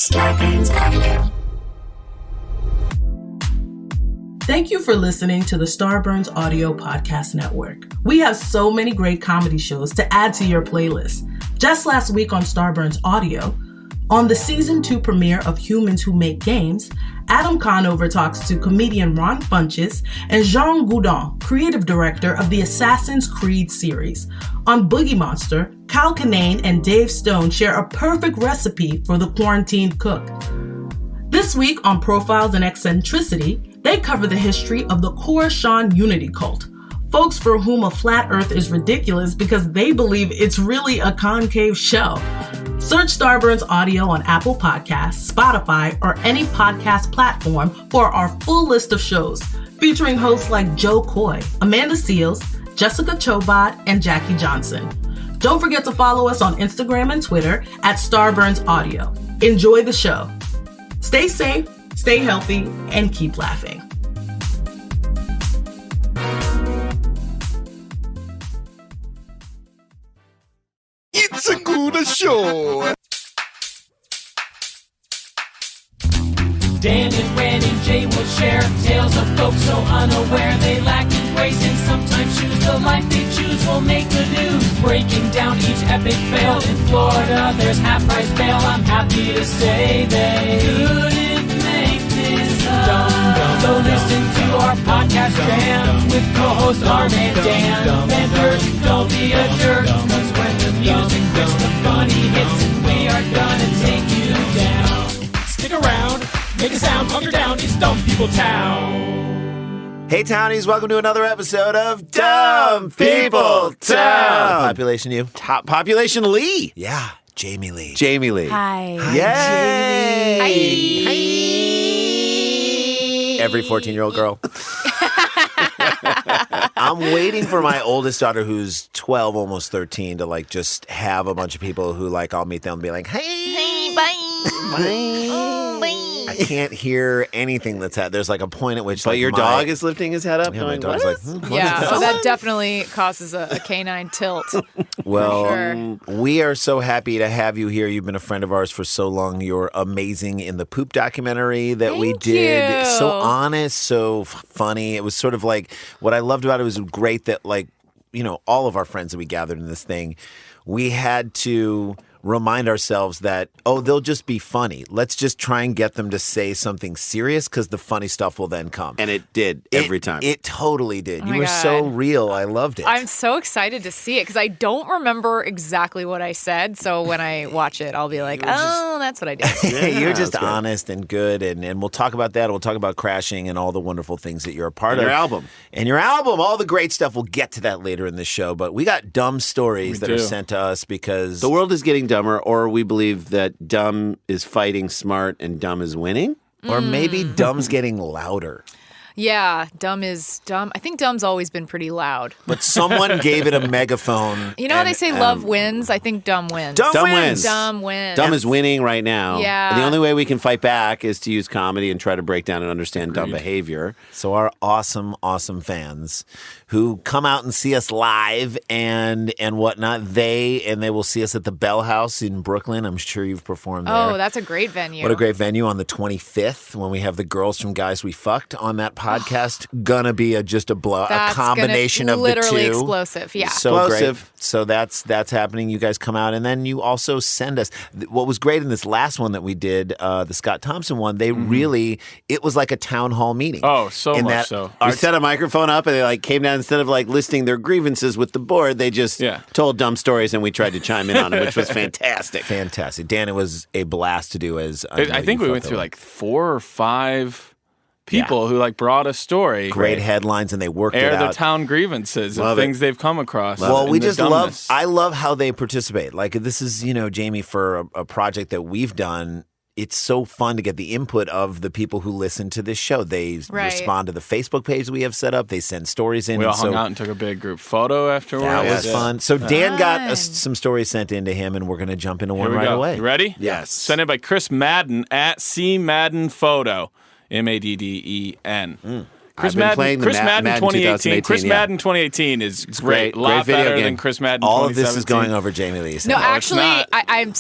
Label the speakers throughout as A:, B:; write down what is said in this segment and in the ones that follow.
A: Starburns Audio.
B: Thank you for listening to the Starburns Audio Podcast Network. We have so many great comedy shows to add to your playlist. Just last week on Starburns Audio, on the Season 2 premiere of Humans Who Make Games, Adam Conover talks to comedian Ron Funches and Jean Goudon, creative director of the Assassin's Creed series. On Boogie Monster, Kyle Kinane and Dave Stone share a perfect recipe for the quarantined cook. This week on Profiles and Eccentricity, they cover the history of the Coruscant Unity cult, folks for whom a flat earth is ridiculous because they believe it's really a concave shell. Search Starburns Audio on Apple Podcasts, Spotify, or any podcast platform for our full list of shows, featuring hosts like Joe Coy, Amanda Seales, Jessica Chobot, and Jackie Johnson. Don't forget to follow us on Instagram and Twitter at Starburns Audio. Enjoy the show. Stay safe, stay healthy, and keep laughing.
C: It's a good show.
D: Dan and Ren and Jay will share tales of folks so unaware they lack in grace and sometimes choose the life they choose will make the news. Breaking down each epic fail in Florida, there's half-price bail. I'm happy to say they couldn't make this up. So listen to our podcast jam with co-host Arm and Dan. Benders, don't be a jerk, cause when the music hits, the funny hits, and we are gonna take you down. Stick around. Make a sound, hunker down, it's Dumb People Town.
C: Hey, Townies, welcome to another episode of Dumb People Town. Population you?
E: Top population Lee.
C: Yeah, Jamie Lee.
E: Jamie Lee.
F: Hi.
C: Yay!
E: Hi.
C: Every 14-year-old girl. I'm waiting for my oldest daughter, who's 12, almost 13, to like just have a bunch of people who like I'll meet them and be like, hey,
F: Bye.
C: I can't hear anything that's happening. There's like a point at which
E: But
C: like,
E: your dog is lifting his head up.
C: Yeah, my
E: going,
C: dog's
E: "What?"
C: like,
F: Yeah, so that definitely causes a canine tilt.
C: Well,
F: Sure.
C: we are so happy to have you here. You've been a friend of ours for so long. You're amazing in the poop documentary that we
F: Thank
C: did.
F: you.
C: So honest, so funny. It was sort of like, what I loved about it was great that like, you know, all of our friends that we gathered in this thing, we had to remind ourselves that, oh, they'll just be funny. Let's just try and get them to say something serious because the funny stuff will then come.
E: And it did every time.
C: It totally did.
F: Oh
C: You
F: my
C: were
F: God.
C: so real. I loved it.
F: I'm so excited to see it because I don't remember exactly what I said. So when I watch it, I'll be like, oh, that's what I did.
C: You're just
E: that's good.
C: honest and good, and we'll talk about that. We'll talk about Crashing and all the wonderful things that you're a part
E: And
C: of.
E: your album.
C: And your album, all the great stuff. We'll get to that later in the show, but we got dumb stories that are sent to us because...
E: The world is getting dumber, or we believe that dumb is fighting smart and dumb is winning.
C: Or maybe dumb's getting louder.
F: Yeah, dumb is dumb. I think dumb's always been pretty loud.
C: But someone gave it a megaphone.
F: You know how
C: and,
F: they say love wins? I think dumb wins.
C: Dumb
E: Dumb
C: wins.
E: wins.
F: Dumb wins.
E: Dumb is winning right now.
F: Yeah.
E: And the only way we can fight back is to use comedy and try to break down and understand dumb behavior.
C: So our awesome, awesome fans who come out and see us live and whatnot, they will see us at the Bell House in Brooklyn. I'm sure you've performed there.
F: Oh, that's a great venue.
C: What a great venue on the 25th when we have the girls from Guys We Fucked on that podcast. Gonna be a combination of the two.
F: Literally explosive, yeah.
C: So
E: Explosive.
C: great. So that's happening. You guys come out, and then you also send us. What was great in this last one that we did, the Scott Thompson one, they really, it was like a town hall meeting.
G: Oh, so
C: In
G: much
C: that
G: so.
E: We set a microphone up and they like came down, instead of like listing their grievances with the board, they just told dumb stories and we tried to chime in on them, which was fantastic.
C: Fantastic. Dan, it was a blast to do as
G: I think we went through like 4 or 5 people who like brought a story.
C: great headlines, and they worked it
G: Air
C: out.
G: their town grievances
E: Love
G: of
E: it.
G: things they've come across.
C: Well,
G: and
C: we
G: the
C: just
G: dumbness.
C: I love how they participate. Like this is, Jamie, for a project that we've done, it's so fun to get the input of the people who listen to this show. They respond to the Facebook page we have set up. They send stories in.
G: We all
C: and
G: hung
C: so
G: out and took a big group photo afterwards.
C: that was fun. So Dan got
F: Fun.
C: some stories sent in to him, and we're going to jump into
G: Here
C: one
G: we
C: right
G: go.
C: away.
G: You ready?
E: Yes.
G: Sent in by Chris Madden at C Madden Photo. MADDEN. Chris
E: I've been playing the
G: Madden 2018. Chris
E: yeah.
G: Madden 2018 is great. A lot
E: video
G: better
E: game.
G: than Chris Madden
C: All
G: 2017.
C: of this is going over Jamie Lee's
F: No,
C: head.
F: actually,
G: not.
F: I'm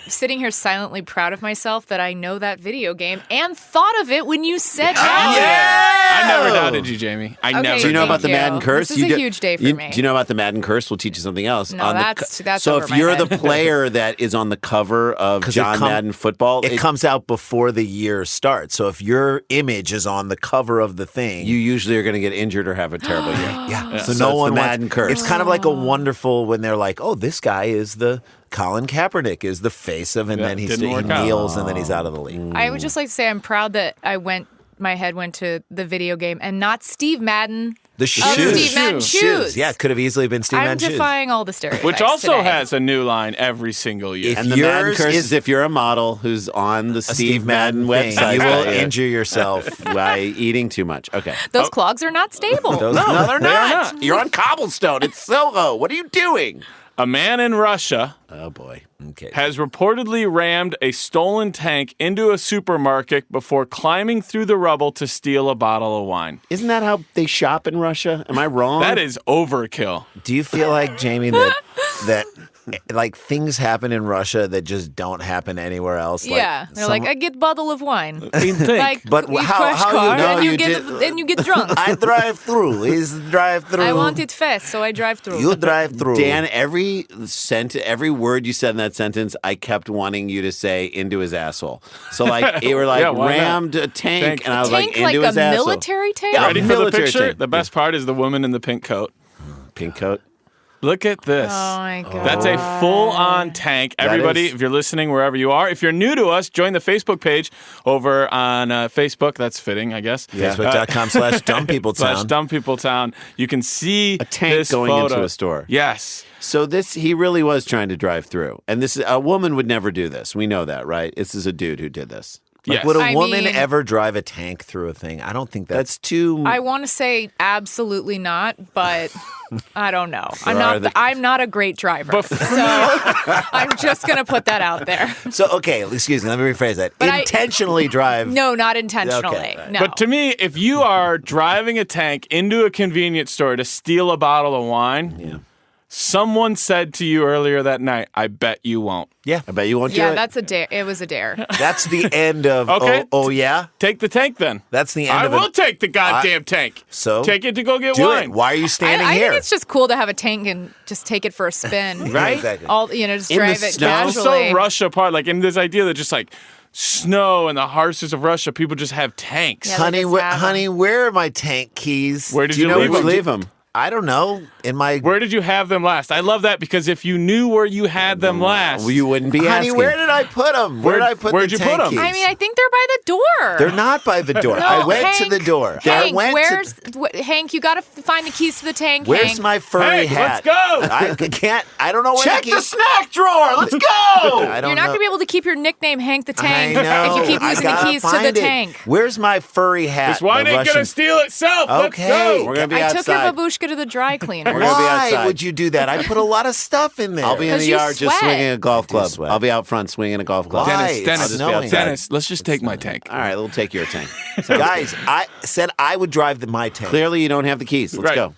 F: sitting here silently proud of myself that I know that video game and thought of it when you said that.
G: I never doubted you, Jamie. I
F: Okay,
G: never.
E: Do you know
F: Thank
E: about the
F: you.
E: Madden curse?
F: This is a huge day for me.
E: Do you know about the Madden curse? We'll teach you something else.
F: No,
E: On the
F: that's
E: so
F: over
E: if
F: my
E: you're
F: head.
E: the player that is on the cover of
C: 'Cause
E: John Madden football,
C: It comes out before the year starts. So if your image is on the cover of the thing,
E: you usually are going to get injured or have a terrible year.
C: yeah.
E: So
C: So no
E: it's
C: one
E: the
C: wants-
E: Madden curse.
C: It's kind of like a wonderful when they're like, "Oh, this guy is the Colin Kaepernick is the face of," and
G: Yeah,
C: then he
G: didn't work out.
C: kneels, and then he's out of the league.
F: I would just like to say I'm proud that my head went to the video game and not Steve Madden.
C: The
F: Of
C: shoes,
F: Steve Madden shoes.
C: yeah, could have easily been Steve
F: I'm
C: Madden shoes.
F: defying all the stereotypes.
G: Which also
F: today.
G: has a new line every single year.
C: If
E: And the Madden
C: yours
E: curse
C: is
E: is if you're a model who's on the
C: a
E: Steve Madden
C: thing,
E: website,
C: you will
E: that
C: injure yourself.
E: by eating too much. Okay.
F: Those clogs are not stable.
C: Those-
E: No, they're
G: they are
E: not.
G: not.
E: You're on cobblestone. It's Soho. What are you doing?
G: A man in Russia
E: Oh boy.
C: Okay.
G: has reportedly rammed a stolen tank into a supermarket before climbing through the rubble to steal a bottle of wine.
E: Isn't that how they shop in Russia? Am I wrong?
G: That is overkill.
C: Do you feel like Jamie that like things happen in Russia that just don't happen anywhere else?
F: Yeah, they're like, I get bottle of wine. Like,
C: But
F: you
C: how-
F: crash
C: how you
F: car
C: know
F: and
E: you
F: you get
E: did-
F: and you get drunk.
C: I drive through. Is drive through.
F: I want it fast, so I drive through.
C: You drive through.
E: Dan, every word you said in that sentence, I kept wanting you to say into his asshole. So like you were like
G: Yeah, why not?
E: rammed a tank,
G: Tank.
E: and I was
F: tank
E: like into
F: like
E: his
F: a
E: asshole.
F: military tank.
E: Yeah,
G: Ready for the
E: military
G: picture?
E: tank.
G: The best part is the woman in the pink coat.
E: Pink coat.
G: Look at this.
F: Oh my god.
G: That's a full-on tank. Everybody,
E: is-
G: if you're listening wherever you are, if you're new to us, join the Facebook page over on Facebook. That's fitting, I guess.
E: Yeah.
G: /DumbPeopleTown.
C: Facebook.com/dumbpeopletown.
G: You can see
E: A tank
G: this
E: going
G: photo.
E: into a store.
G: Yes.
E: So he really was trying to drive through, and a woman would never do this. We know that, right? This is a dude who did this.
C: Like,
G: Yes.
C: would a
F: I
C: woman
F: mean-
C: ever drive a tank through a thing? I don't think
E: That's too.
F: I want to say absolutely not, but I don't know.
E: are the-
F: I'm not a great driver, so I'm just gonna put that out there.
C: so. Okay, excuse me. Let me rephrase that.
F: But I-
C: Intentionally drive.
F: No, not intentionally.
C: Okay.
F: No.
G: But to me, if you are driving a tank into a convenience store to steal a bottle of wine, someone said to you earlier that night, I bet you won't.
C: Yeah,
E: I bet you won't do
F: yeah,
E: it.
F: that's a dare. It was a dare.
C: that's the end of.
G: Okay.
C: Oh yeah.
G: Take the tank then.
C: That's the end
G: I
C: of
G: will
C: it.
G: take the goddamn tank.
C: So?
G: Take it to go get
C: Do
G: wine.
C: it. Why are you standing
F: I
C: here?
F: think it's just cool to have a tank and just take it for a spin.
C: Right? Exactly.
F: All just
E: In the
F: drive it
E: snow?
G: It's
F: casually.
G: so Russia part, like in this idea that just like snow and the harshness of Russia, people just have tanks.
F: Yeah, they
C: honey,
F: just have 'em.
C: honey, where are my tank keys?
G: Where did
C: Do
G: you
C: know
G: leave
C: where
G: them?
E: leave him.
C: I don't know. In my
G: Where did you have them last? I love that because if you knew where you had them last,
E: Well, you wouldn't be
C: honey,
E: asking.
C: where did I put them? Where did I put
G: where'd
C: the
G: you
C: tank
G: put 'em?
C: keys?
F: I mean, I think they're by the door.
C: They're not by the door.
F: No,
C: I went
F: Hank,
C: to the door.
F: Hank,
C: I went
F: where's
C: to.
F: Hank? You got to find the keys to the tank.
C: Where's
F: Hank.
C: my furry
G: Hank,
C: hat?
G: let's go.
C: I can't. I don't know where
E: Check
C: the
E: the
C: keys.
E: snack drawer. Let's go.
C: I don't
F: You're not
C: know.
F: going to be able to keep your nickname Hank the Tank
C: I know.
F: if you keep
C: I
F: using the
C: gotta
F: keys to the
C: find it.
F: tank.
C: Where's my furry hat?
G: this wine
C: The
G: ain't
C: Russian-
G: gonna steal itself.
C: Okay.
G: Let's go.
E: We're gonna be
F: I
E: outside.
F: took your babushka to the dry cleaner.
E: We're gonna be
C: Why
E: outside.
C: would you do that? I put a lot of stuff in there.
E: I'll be in
F: 'Cause
E: the
F: you
E: yard just
F: sweat.
E: swinging a golf club.
C: sweat.
E: I'll be out front swinging a golf club.
C: Why?
G: Dennis,
C: It's annoying.
G: Dennis, let's just take my tank.
E: All right, we'll take your tank.
C: Guys, I said I would drive my tank.
E: Clearly, you don't have the keys. Let's
G: Right.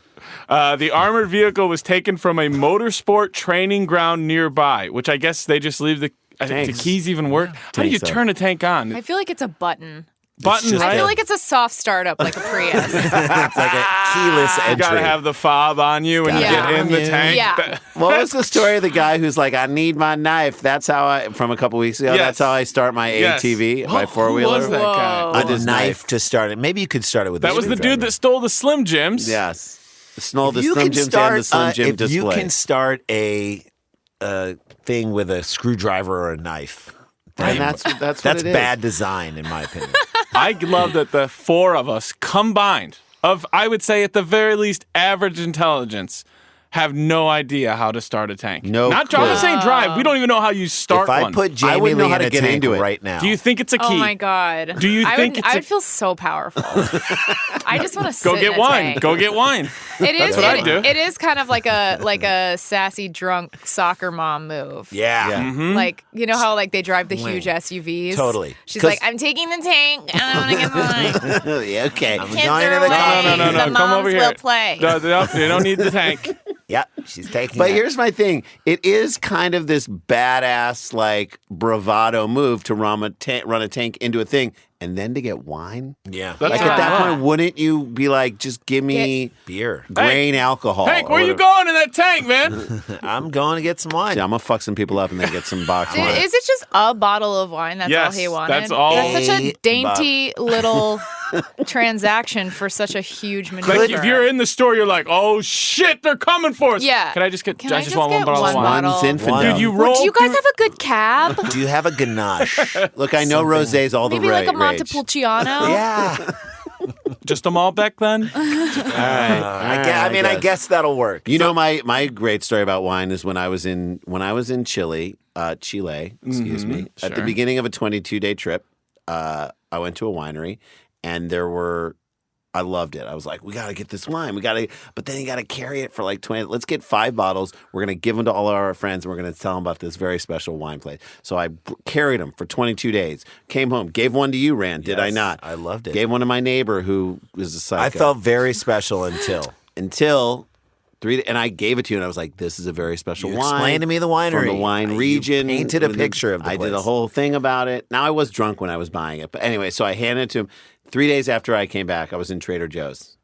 E: go.
G: The armored vehicle was taken from a motorsport training ground nearby, which I guess they just leave the
E: Tanks.
G: keys even work. How do you
E: Tanks up.
G: turn a tank on?
F: I feel like it's a button.
G: Button,
C: just
G: right?
F: I feel like it's a soft startup, like a Prius.
C: It's like a keyless
G: You
C: entry.
G: gotta have the fob on you when you
F: gotta
G: get
F: have
G: in the
C: you.
G: tank.
F: Yeah.
E: What was the story of the guy who's like, I need my knife? That's how from a couple weeks ago.
G: Yes.
E: That's how I start my
G: Yes.
E: ATV, my
G: Who
E: four-wheeler.
G: was that guy?
F: Whoa.
E: With
C: with a
E: his
C: knife to start it. Maybe you could start it with.
G: That
C: a
G: was the dude
C: screwdriver.
G: that stole the Slim Jims.
E: Yes. The Slim
C: You can
E: Jims
C: start
E: and the Slim Jim
C: if
E: display.
C: you can start a thing with a screwdriver or a knife.
E: And that's what
C: That's
E: it is.
C: bad design, in my opinion.
G: I love that the four of us combined, of I would say at the very least average intelligence, have no idea how to start a tank.
E: No
G: Not
E: clue.
G: I'm not saying drive. We don't even know how you start
C: If I
G: one.
C: put
E: I
C: Jamie
E: wouldn't know
C: Lee
E: how
C: in
E: to
C: a
E: get
C: tank
E: into it.
C: right now.
G: Do you think it's a key?
F: Oh my god.
G: Do you think it's
F: I
G: a-
F: would feel so powerful. I just want to sit
G: Go get
F: in a
G: wine.
F: tank.
G: Go get wine.
F: It is.
G: That's what I do.
F: It is kind of like a sassy drunk soccer mom move.
C: Yeah.
G: Mm-hmm.
F: Like, you know how like they drive the huge SUVs?
C: Totally.
F: She's
C: 'Cause-
F: like, I'm taking the tank and I want to get mine.
E: Yeah, okay.
C: I'm
F: Kids
C: going
F: are
C: to the
F: away.
C: car.
G: No.
F: The
G: Come
F: moms
G: over here.
F: will play.
G: No, they don't need the tank.
C: Yep, she's taking
E: But
C: it.
E: here's my thing. It is kind of this badass, like, bravado move to run a tank into a thing and then to get wine.
C: Yeah.
G: That's
E: Like,
G: what
E: at that
G: I want.
E: point, wouldn't you be like, just give me
C: Beer.
E: grain alcohol?
G: Hank,
E: or
G: where you
E: whatever?
G: going in that tank, man?
C: I'm going to get some wine.
E: Yeah, I'm going to fuck some people up and then get some box
F: Dude,
E: wine.
F: is it just a bottle of wine? That's
G: Yes,
F: all he wanted.
G: that's all.
F: That's such a
C: A
F: dainty little transaction for such a huge maneuver.
G: Like if you're in the store, you're like, oh shit, they're coming for us.
F: Yeah.
G: Can I just get?
F: Can
G: I
F: I
G: just
F: just
G: want one
F: get
G: bottle of
F: one
G: wine.
F: bottle?
E: One's infidel.
G: Dude, you
F: Well,
G: roll.
F: do you guys
G: through-
F: have a good cab?
C: Do you have a ganache?
E: Look, I know rosés all the
F: Maybe like a
E: rage.
F: Montepulciano?
C: Yeah.
G: just a Malbec then?
C: I guess that'll work.
E: You know, my great story about wine is when I was in Chile, excuse me, at the
G: sure.
E: beginning of a 22-day trip. I went to a winery, and I loved it. I was like, we got to get this wine. But then you got to carry it for like 20. Let's get 5 bottles. We're going to give them to all of our friends, and we're going to tell them about this very special wine place. So I carried them for 22 days. Came home, gave one to you, Rand. Did I
C: Yes,
E: not?
C: I loved it.
E: Gave one to my neighbor who was a psycho.
C: I felt very special until
E: 3 and I gave it to you, and I was like, this is a very special
C: You
E: wine.
C: explained to me the winery.
E: From the wine
C: You
E: region.
C: painted a picture of the
E: I did a
C: place.
E: whole thing about it. Now, I was drunk when I was buying it. But anyway, so I handed it to him. 3 days after I came back, I was in Trader Joe's.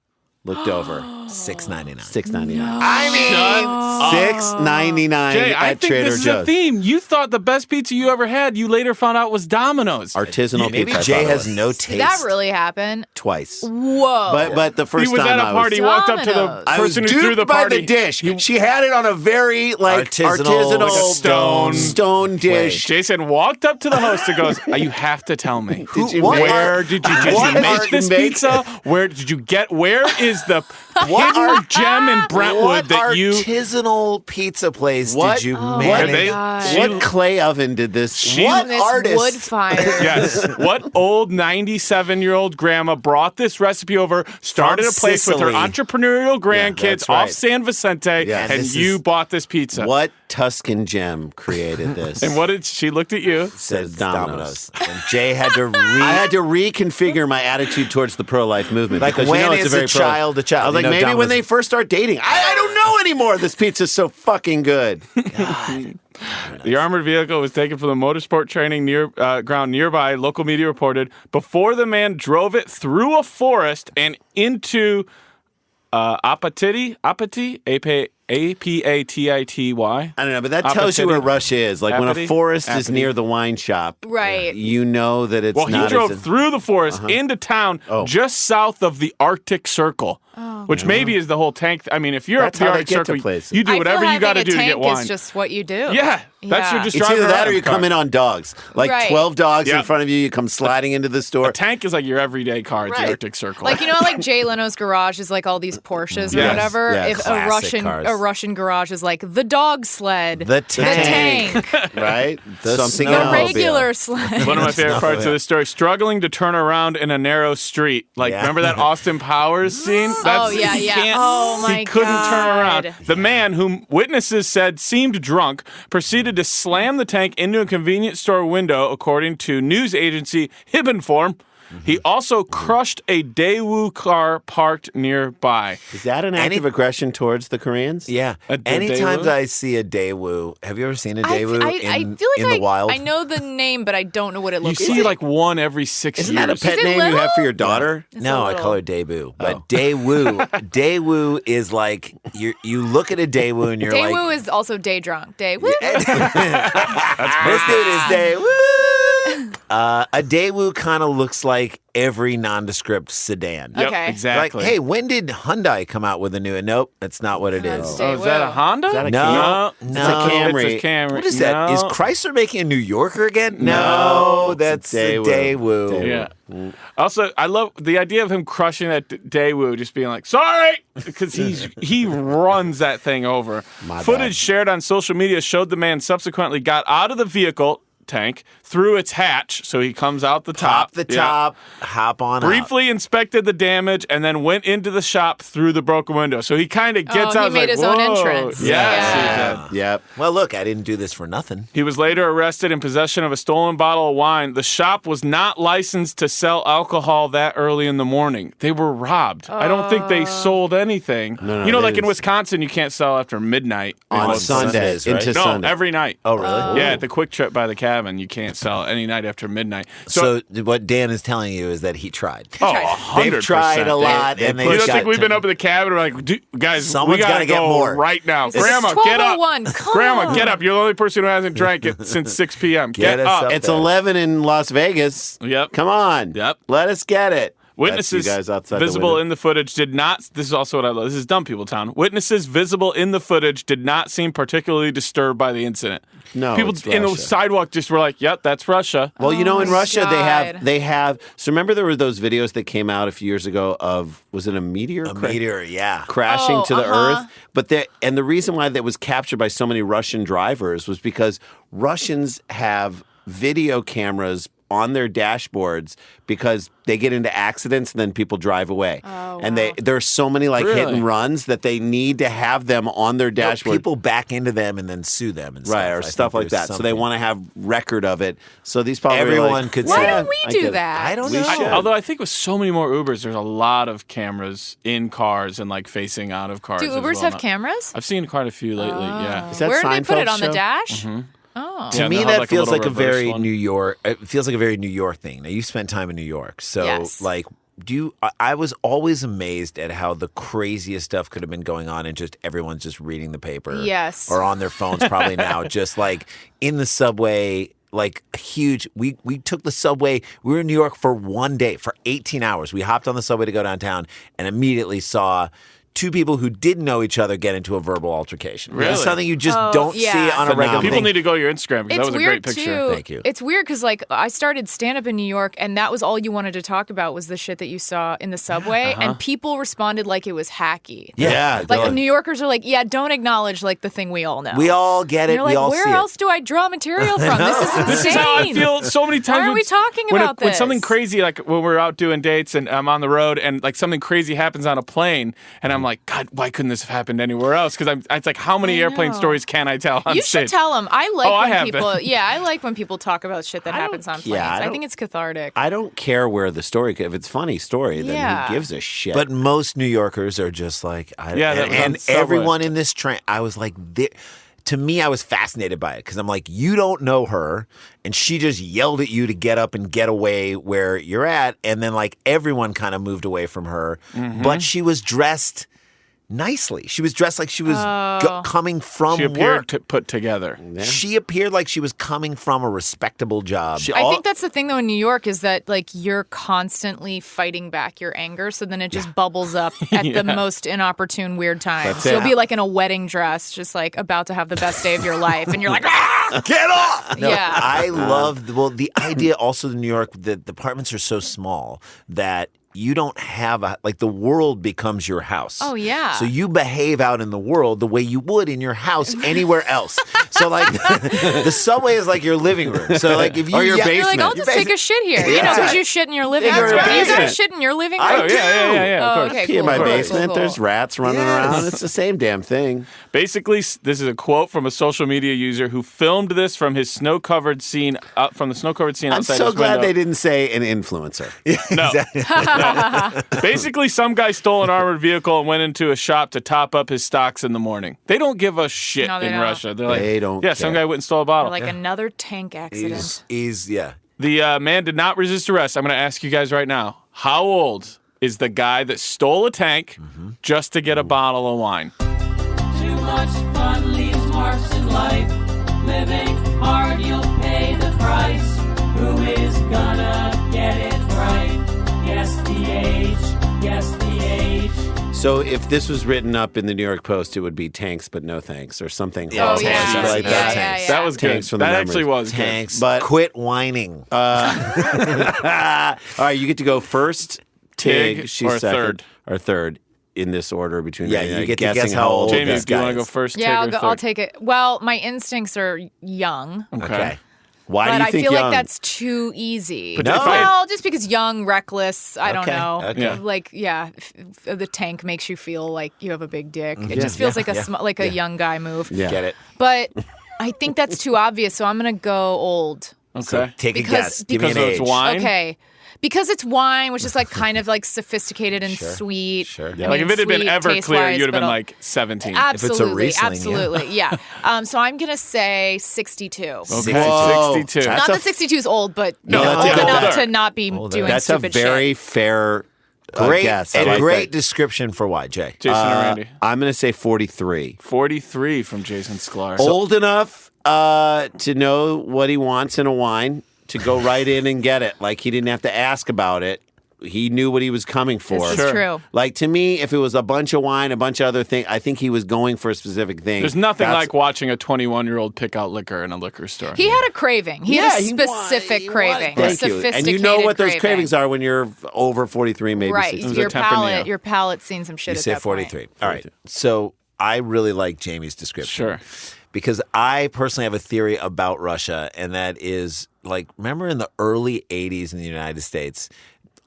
E: Looked over.
C: $6.99.
E: $6.99.
C: I mean,
E: $6.99
G: Jay, I
E: at
G: think
E: Trader
G: this is
E: Joe's.
G: a theme. You thought the best pizza you ever had, you later found out was Domino's.
E: Artisanal
C: maybe
E: pizza. I
C: Jay
E: thought it
C: has
E: was.
C: no
F: Did
C: taste.
F: that really happen?
E: Twice.
F: Whoa.
E: But the first
G: he was
E: time
G: at a party. He walked up to the
F: Domino's.
E: I was
G: person who
E: duped
G: threw the
E: by
G: party.
E: the dish. She had it on a very artisanal
C: Like a
E: stone dish.
G: Jason walked up to the host and goes, "You have to tell me.
C: what
G: Where
C: are-
G: did you
C: what
G: make
C: are-
G: this
E: make-
G: pizza? Where did you get? Where is the
C: What
G: hidden gem in Brentwood
C: What
G: that you?"
C: artisanal pizza place
E: What-
C: did you
F: Oh
C: manage?
G: They-
F: God.
G: she-
E: What clay oven did this?
C: What
F: This
C: artist?
F: wood fire.
G: Yes. What old 97-year-old grandma brought this recipe over, started
C: From
G: a place with her
C: Sicily.
G: entrepreneurial grandkids
C: that's right.
G: off San Vicente,
E: Yes.
G: and
C: This
G: you
C: is-
G: bought this pizza.
E: What Tuscan gem created this?
G: And what did she looked at you?
C: Says
E: Domino's.
C: And Jay had to
E: I had to reconfigure my attitude towards the pro-life movement.
C: Like,
E: because
C: when
E: you know it's
C: is
E: a very
C: a child a child?
E: I was like,
C: You know,
E: maybe when
C: Domino's-
E: they first start dating. I don't know anymore. This pizza's so fucking good.
G: The armored vehicle was taken from the motorsport training ground nearby. Local media reported before the man drove it through a forest and into Apatity, Apatity.
E: I don't know, but that tells you where Russia is. Like when a
G: Apathy?
E: forest is
G: Apathy.
E: near the wine shop,
F: Right.
E: you know that it's
G: Well, he
E: not
G: drove
E: as
G: through the forest into town, just south of the Arctic Circle, which maybe is the whole tank. I mean, if you're
E: That's
G: up the
E: how they
G: Arctic
E: get to
G: Circle,
E: places.
G: you do
F: I
G: whatever
F: feel
G: you got to
F: having
G: do
F: a
G: to get
F: tank
G: wine.
F: is just what you do.
G: Yeah, that's
F: Yeah.
G: just
E: It's
G: driving
E: either that
G: around
E: or
G: in
E: you
G: the car.
E: come in on dogs. Like
F: Right.
E: 12 dogs
G: Yeah.
E: in front of you, you come sliding into the store.
G: A tank is like your everyday car at
F: Right.
G: the Arctic Circle.
F: Like, you know, like Jay Leno's garage is like all these Porsches or
G: Yes,
F: whatever.
E: yes.
F: If
C: Classic cars.
F: a Russian garage is like the dog sled,
C: The tank.
E: right?
C: The
E: Something
F: the
C: snowmobile.
E: else.
F: regular sled.
G: one of my favorite parts of this story, struggling to turn around in a narrow street. Like,
C: Yeah.
G: remember that Austin Powers scene?
F: Yeah,
G: he
F: yeah.
G: can't-
F: Oh, my
G: He couldn't turn around.
F: God.
G: The man, whom witnesses said seemed drunk, proceeded to slam the tank into a convenience store window, according to news agency Hibinform. He also crushed a Daewoo car parked nearby.
E: Is that an act of aggression towards the Koreans?
C: Yeah.
G: A
C: Anytime
G: Daewoo?
C: I see a Daewoo, have you ever seen a
F: I
C: Daewoo
F: feel
C: in
F: like
C: the wild?
F: I know the name, but I don't know what it
G: You
F: looks
G: see
F: like.
G: like one every 6
E: Isn't
G: years.
E: that a pet
F: it
E: name you have
F: little?
E: for your daughter?
F: It's
C: No,
F: a
C: I
F: little-
C: call her Daewoo. But Daewoo, Daewoo is like you look at a Daewoo and you're
F: Daewoo
C: like,
F: is also day drunk. Daewoo.
C: this dude is Daewoo. A Daewoo kind of looks like every nondescript sedan.
G: Yep,
F: Okay.
G: exactly.
C: Like, hey, when did Hyundai come out with a new? Nope, that's not what it is.
G: Oh, is that a Honda?
E: Is that a
C: No,
E: It's
C: no.
E: a Camry.
G: It's a Camry.
C: What is that? Is
G: No.
C: Chrysler making a New Yorker again? No, that's a Daewoo.
G: Yeah. Also, I love the idea of him crushing that Daewoo, just being like, sorry, because he runs that thing over. Footage shared on social media showed the man subsequently got out of the vehicle tank through its hatch, so he comes out the top.
C: Hop on out.
G: Briefly inspected the damage and then went into the shop through the broken window. So he kind of gets out.
F: He made his own entrance.
G: Yes.
E: Yep.
C: Well, look, I didn't do this for nothing.
G: He was later arrested in possession of a stolen bottle of wine. The shop was not licensed to sell alcohol that early in the morning. They were robbed. I don't think they sold anything.
E: No,
G: you know,
E: they
G: like in
E: didn't.
G: Wisconsin, you can't sell after midnight.
E: On
C: Most
E: Sundays,
C: Sundays, right?
E: into
G: No,
E: Sunday.
G: every night.
C: Oh, really?
G: Yeah, at the Quick Trip by the cabin, you can't sell any night after midnight.
C: So what Dan is telling you is that he tried.
G: Oh,
C: They've
G: 100%.
C: tried a lot, and
G: You
C: they
G: don't think we've been up at the cabin and we're like, guys,
C: Someone's
G: we gotta
C: gotta get
G: go
C: more.
G: right now.
F: It's
G: Grandma, get up.
F: 12:01. Come
G: Grandma,
F: on.
G: get up. You're the only person who hasn't drank it since 6 p.m. Get
C: us
G: up.
C: up.
E: It's 11 in Las Vegas.
G: Yep.
E: Come on.
G: Yep.
E: Let us get it.
G: Witnesses
E: That's you guys outside
G: visible
E: the window.
G: in the footage did not. This is also what I love. This is Dumb People Town. Witnesses visible in the footage did not seem particularly disturbed by the incident.
E: No,
G: people
E: it's
G: in the
E: Russia.
G: sidewalk just were like, "Yep, that's Russia."
E: Well, you know, in
F: my
E: Russia,
F: God.
E: they have. So remember, there were those videos that came out a few years ago of, was it a meteor?
C: A meteor, yeah.
E: Crashing to the
F: uh-huh.
E: earth. But the reason why that was captured by so many Russian drivers was because Russians have video cameras on their dashboards because they get into accidents and then people drive away. And there's so many like hit
G: Really?
E: and runs that they need to have them on their dashboard.
C: People back into them and then sue them and
E: Right,
C: stuff.
E: or
C: I
E: stuff
C: think
E: like that.
C: there's
E: So they
C: something.
E: want to have record of it. So these probably
C: Everyone
E: like,
C: could
F: Why
C: say
F: don't we
E: I
F: do
E: get it.
F: that?
C: I don't
E: We
C: know.
E: should.
G: Although I think with so many more Ubers, there's a lot of cameras in cars and like facing out of cars.
F: Do
G: as
F: Ubers
G: well.
F: have cameras?
G: I've seen quite a few lately. Yeah.
E: Is that
F: Where do they put it
E: Seinfeld's
F: on the
E: show?
F: dash?
G: Yeah,
C: To
G: and
C: me,
G: they'll have,
C: that
G: like,
C: feels like a
G: little reverse
C: very
G: one.
C: New York. It feels like a very New York thing. Now you spent time in New York, so
F: Yes.
C: like, I was always amazed at how the craziest stuff could have been going on, and just everyone's just reading the paper,
F: Yes.
C: or on their phones probably now, just like in the subway. Like a huge, we took the subway. We were in New York for one day, for 18 hours. We hopped on the subway to go downtown, and immediately saw two people who didn't know each other get into a verbal altercation.
G: Really?
C: It's something you just don't
F: yeah.
C: see on a regular
E: Phenomenal.
G: People
C: thing.
G: need to go to your Instagram because that
F: It's
G: was a
F: weird
G: great picture.
F: too.
C: Thank you.
F: It's weird because like I started stand up in New York, and that was all you wanted to talk about was the shit that you saw in the subway, and people responded like it was hacky.
C: Yeah,
F: Like
C: they're
F: New Yorkers are like, yeah, don't acknowledge like the thing we all know.
C: we all get
F: And
C: it.
F: you're
C: we
F: like,
C: all
F: where
C: see
F: else
C: it.
F: do I draw material from? This is insane.
G: This is how I feel so many times.
F: Why are
G: when-
F: we talking
G: when
F: about
G: When something
F: this?
G: crazy, like when we're out doing dates and I'm on the road and like something crazy happens on a plane, and I'm like, God, why couldn't this have happened anywhere else? Because it's like, how many airplane
F: know.
G: stories can I tell on
F: You
G: stage?
F: should tell them. I like
G: Oh, I
F: when
G: have
F: people.
G: been.
F: Yeah, I like when people talk about shit that happens on planes.
E: yeah, I
F: I
E: don't-
F: think it's cathartic.
E: I don't care where the story. If it's a funny story, then
F: Yeah.
E: who gives a shit?
C: But most New Yorkers are just like,
G: Yeah, that was on
C: and
G: Subway.
C: everyone in this train, I was like, to me, I was fascinated by it because I'm like, you don't know her, and she just yelled at you to get up and get away where you're at, and then like everyone kind of moved away from her, but she was dressed nicely. She was dressed like she was coming from
G: She appeared
C: work.
G: put together.
C: She appeared like she was coming from a respectable job.
F: I think that's the thing though in New York is that like you're constantly fighting back your anger, so then it just bubbles up at the most inopportune weird times.
E: it.
F: You'll be like in a wedding dress, just like about to have the best day of your life, and you're like, ah!
C: Get off! No,
F: Yeah.
C: I love the idea also in New York that the apartments are so small that you don't have the world becomes your house.
F: Oh, yeah.
C: So you behave out in the world the way you would in your house anywhere else. So like the subway is like your living room. So like if you
E: Or your
C: yell-
F: You're like, I'll
C: Your
F: just take a shit here, you know, because you shit in your living
E: In
F: room.
E: your
F: Do you
E: basement.
F: guys shit in your living room?
C: I
G: Oh, yeah,
F: Oh,
G: of course.
F: okay,
E: Pee in my
F: cool,
E: basement.
F: cool.
E: There's rats running around. It's the same damn thing.
G: Basically, this is a quote from a social media user who filmed this from his snow-covered scene from the snow-covered scene
E: I'm
G: outside
E: so
G: his
E: glad
G: window.
E: they didn't say an influencer.
G: No. Basically, some guy stole an armored vehicle and went into a shop to top up his stocks in the morning. They don't give a shit
F: No, they
G: in
F: don't.
G: Russia. They're like,
E: They don't
G: yeah, some
E: care.
G: guy went and stole a bottle.
F: Or like another tank accident.
C: is yeah.
G: The man did not resist arrest. I'm going to ask you guys right now. How old is the guy that stole a tank just to get a bottle of wine?
D: Too much fun leaves marks in life. Living hard, you'll pay the price. Who is gonna get it right?
E: So if this was written up in the New York Post, it would be tanks, but no thanks, or something.
B: Yeah,
F: Oh, yeah.
E: Tanks, like that.
F: Yeah.
G: That was good.
E: Tanks from the
G: That
E: memories.
G: actually was
C: Tanks,
G: good.
E: But-
C: quit whining.
E: All right, you get to go first.
G: Tig,
E: she's
G: or
E: second,
G: third.
E: or third in this order between.
C: Yeah,
E: the,
C: you get to
E: guessing
C: guess how old
G: Jamie,
C: this
G: do you
C: guy
G: want to go
C: is.
G: first?
F: Yeah,
G: Tig, or
F: I'll
G: third?
F: take it. Well, my instincts are young,
G: Okay.
E: Why
F: but
E: do you
F: I
E: think
F: feel
E: young?
F: like that's too easy.
G: But
C: No.
G: if I-
F: Well, just because young, reckless, I don't
C: Okay,
F: know.
C: okay.
G: Yeah.
F: Like, the tank makes you feel like you have a big dick. It just feels like a young guy move.
E: Yeah.
C: Get it?
F: But I think that's too obvious, so I'm gonna go old.
G: Okay.
C: Take a
F: Because-
C: guess. Give me an
G: Because it's
C: age.
G: wine?
F: Okay. Because it's wine, which is like kind of like sophisticated and sweet.
C: Sure.
F: I
C: Yeah.
G: Like
F: mean,
G: if it had been
F: sweet
G: Everclear,
F: taste-wise,
G: you'd have
F: but
G: been like 17.
F: absolutely,
C: Riesling, yeah.
F: absolutely, yeah. So I'm gonna say 62.
G: Okay.
E: Whoa.
G: 62.
E: That's
F: Not
E: a-
F: that 62 is old, but
G: No,
F: you know,
G: that's
F: old
G: older.
F: enough to not be doing
E: That's a
F: stupid
E: very
F: shit.
E: fair
C: Great
E: guess. I
C: and
E: like
C: great
E: that.
C: description for why, Jay.
G: Jason or Randy?
E: I'm going to say 43.
G: 43 from Jason Sklars.
E: Old enough to know what he wants in a wine, to go right in and get it. Like he didn't have to ask about it. He knew what he was coming for.
F: This is
G: Sure.
F: true.
E: Like to me, if it was a bunch of wine, a bunch of other things, I think he was going for a specific thing.
G: There's nothing
E: That's-
G: like watching a 21-year-old pick out liquor in a liquor store.
F: He had a craving. He had a
E: he
F: specific
E: wa-
F: craving. A
E: Thank you.
F: sophisticated
E: And you know what those
F: craving.
E: cravings are when you're over 43, maybe
F: Right.
E: 60.
G: was
F: Your
G: a tempting
F: palate,
G: you.
F: your palate's seen some shit
C: You
F: at
C: say
F: that
C: 43.
F: point.
C: All right. So I really like Jamie's description.
G: Sure.
C: Because I personally have a theory about Russia, and that is like, remember in the early 80s in the United States,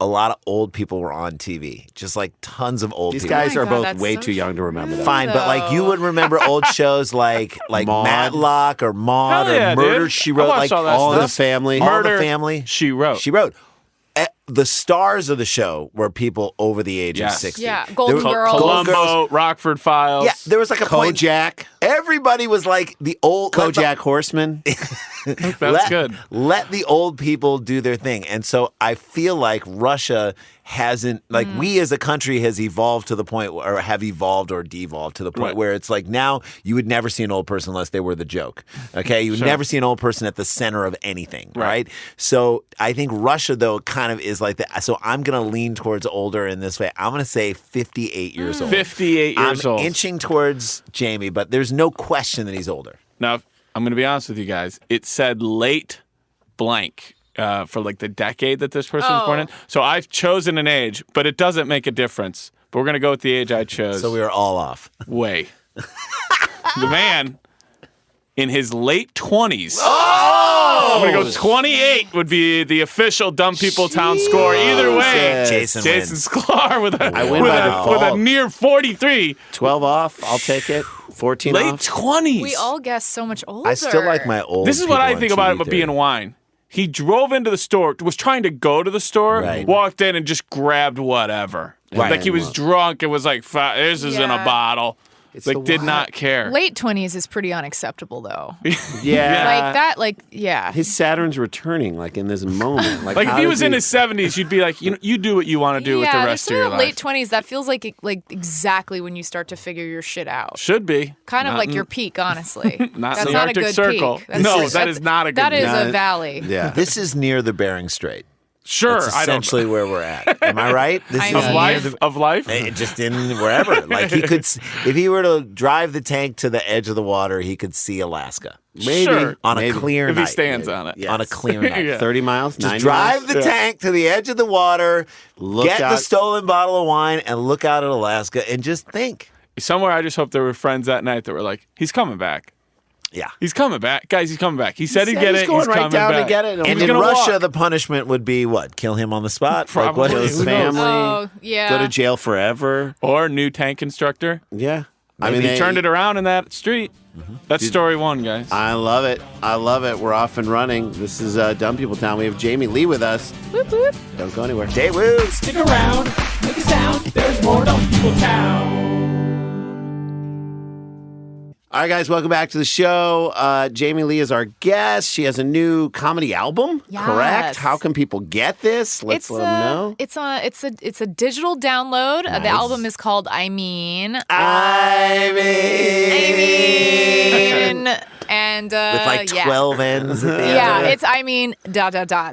C: a lot of old people were on TV, just like tons of old
E: These
C: people.
E: guys
F: Oh my
E: are
F: God,
E: both
F: that's
E: way
F: so
E: too young to remember that.
C: Fine, but like you would remember old shows like
E: Maude.
C: Matlock or Maude
G: Hell yeah,
C: or Murder
G: dude.
C: She
G: I
C: Wrote,
G: watched
C: like
G: all that
E: All the
G: stuff.
E: family.
C: All
G: Murder,
C: the Family.
G: She Wrote.
C: She wrote. The stars of the show were people over the age of
G: Yes.
C: 60.
F: Yeah, Golden
C: There were-
F: Girls.
C: Golden
G: Columbo, Rockford Files.
C: Yeah, there was like a point.
E: Kojak.
C: Everybody was like the old
E: Kojak Horseman.
G: That's good.
C: Let the old people do their thing. And so I feel like Russia hasn't, like we as a country has evolved to the point or have evolved or devolved to the point
G: Right.
C: where it's like now you would never see an old person unless they were the joke. Okay. You would
G: Sure.
C: never see an old person at the center of anything.
G: Right.
C: Right. So I think Russia though kind of is like that. So I'm going to lean towards older in this way. I'm going to say 58 years old.
G: 58 years
C: I'm
G: old.
C: inching towards Jamie, but there's no question that he's older.
G: Now, I'm going to be honest with you guys. It said late blank for like the decade that this person was born in. So I've chosen an age, but it doesn't make a difference. But we're going to go with the age I chose.
C: So we were all off.
G: Way. The man in his late 20s.
C: Oh!
G: I'm going to go 28 would be the official Dumb People Town score. Either way,
C: Jason
G: Jason
C: wins.
G: Sklar with
E: I win by
G: with a
E: default.
G: near 43.
E: 12 off. I'll take it. 14
G: Late
E: off.
G: 20s.
F: We all guess so much older.
C: I still like my old.
G: This is what
C: people
G: I
C: on
G: think about
C: TV
G: him being
C: theory.
G: wine. He drove into the store, was trying to go to the store,
C: Right.
G: walked in and just grabbed whatever.
C: Right.
G: Like he was drunk and was like, this is in a
F: Yeah.
G: bottle.
C: It's
G: Like
C: the
G: did
C: wine.
G: not care.
F: Late 20s is pretty unacceptable, though.
E: Yeah.
F: Like that, like, yeah.
E: His Saturn's returning, like in this moment.
G: Like
E: how
G: if he
E: does
G: was in his 70s, you'd be like, you do what you want to do with the
F: there's
G: rest of
F: something
G: your
F: about
G: life.
F: late 20s that feels like exactly when you start to figure your shit out.
G: Should be.
F: Kind of
G: Not
F: like
G: in-
F: your peak, honestly.
G: Not
F: That's
G: in the
F: not
G: Arctic
F: a good
G: Circle.
F: peak.
G: No, that is not a good
F: That is
G: peak.
F: a valley.
E: Yeah.
C: This is near the Bering Strait.
G: Sure,
C: That's
G: I don't
C: essentially where we're at. Am I right? This
F: I
C: is
F: mean-
G: of
C: near
G: life
C: the-
G: of life.
C: Just in wherever. Like he could, if he were to drive the tank to the edge of the water, he could see Alaska.
E: Maybe.
G: Sure.
C: On
E: Maybe.
C: a clear
G: If
C: night.
G: he stands on it.
C: On a clear night.
G: Yeah.
E: 30 miles?
C: Just
E: 90
C: drive
E: miles?
C: the tank to the edge of the water,
E: Look
C: get the
E: out.
C: stolen bottle of wine, and look out at Alaska and just think.
G: Somewhere I just hope there were friends that night that were like, he's coming back.
C: Yeah.
G: He's coming back. Guys, he's coming back. He said he'd
E: said
G: get
E: he's
G: it.
E: going
G: He's
E: right
G: coming
E: down to
G: back.
E: get it.
C: And
G: He's
C: in
G: gonna
C: Russia,
G: walk.
C: the punishment would be what? Kill him on the spot?
G: Probably.
C: Like, what
E: Kill
C: is
E: his
C: the
E: family.
F: Oh, yeah.
E: Go to jail forever.
G: Or new tank instructor.
E: Yeah.
G: I mean, he turned it around in that street. That's story one, guys.
E: I love it. I love it. We're off and running. This is Dumb People Town. We have Jamie Lee with us.
F: Whoop, whoop.
E: Don't go anywhere.
C: Jay Woo.
D: Stick around, make a sound. There's more Dumb People Town.
E: All right, guys, welcome back to the show. Jamie Lee is our guest. She has a new comedy album,
F: Yes.
E: correct? How can people get this? Let's let them know.
F: It's a digital download. The album is called I Mean.
E: I mean.
F: And
C: With like 12 ends at the end.
F: Yeah, it's, I mean, ...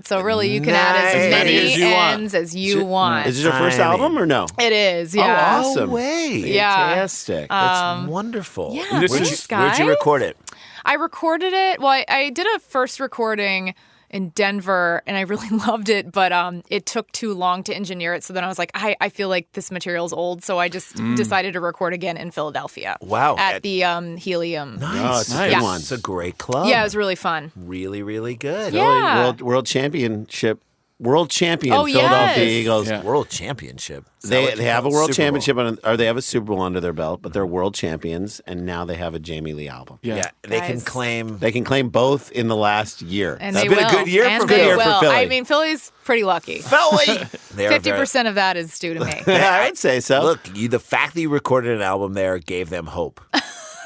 F: So really, you can add as
C: Nice.
F: many
G: As you want.
F: ends as you want.
E: Is this your first album or no?
F: It is, yeah.
E: Oh, awesome.
C: No way.
F: Yeah.
E: Fantastic.
C: That's wonderful.
F: yeah,
G: This
C: Where'd
G: is-
C: you,
F: thanks,
C: where'd you
F: guys.
C: record it?
F: I recorded it. Well, I did a first recording in Denver, and I really loved it, but it took too long to engineer it. So then I was like, I feel like this material's old, so I just decided to record again in Philadelphia.
C: Wow.
F: At the Helium.
E: Oh, it's a
G: Nice.
E: good
F: Yeah.
E: one.
C: It's a great club.
F: Yeah, it was really fun.
C: really, really good.
F: Yeah.
E: World championship. World champion
F: Oh,
E: Philadelphia
F: yes.
E: Eagles.
G: Yeah.
C: World Championship. Is that
E: They
C: what you
E: have a
C: call it?
E: world
C: Super Bowl.
E: championship or they have a Super Bowl under their belt, but they're world champions, and now they have a Jamie Lee album.
G: Yeah.
C: Yeah, they can
F: Guys.
C: claim.
E: They can claim both in the last year.
F: And
C: It's
F: they
C: been a
F: will.
C: good year
F: and
C: for
F: they
C: Philly.
F: will.
E: Philly.
F: I mean, Philly's pretty lucky.
C: Philly. They are
F: 50% of that is due to me.
E: Yeah, I'd say so.
C: Look, the fact that you recorded an album there gave them hope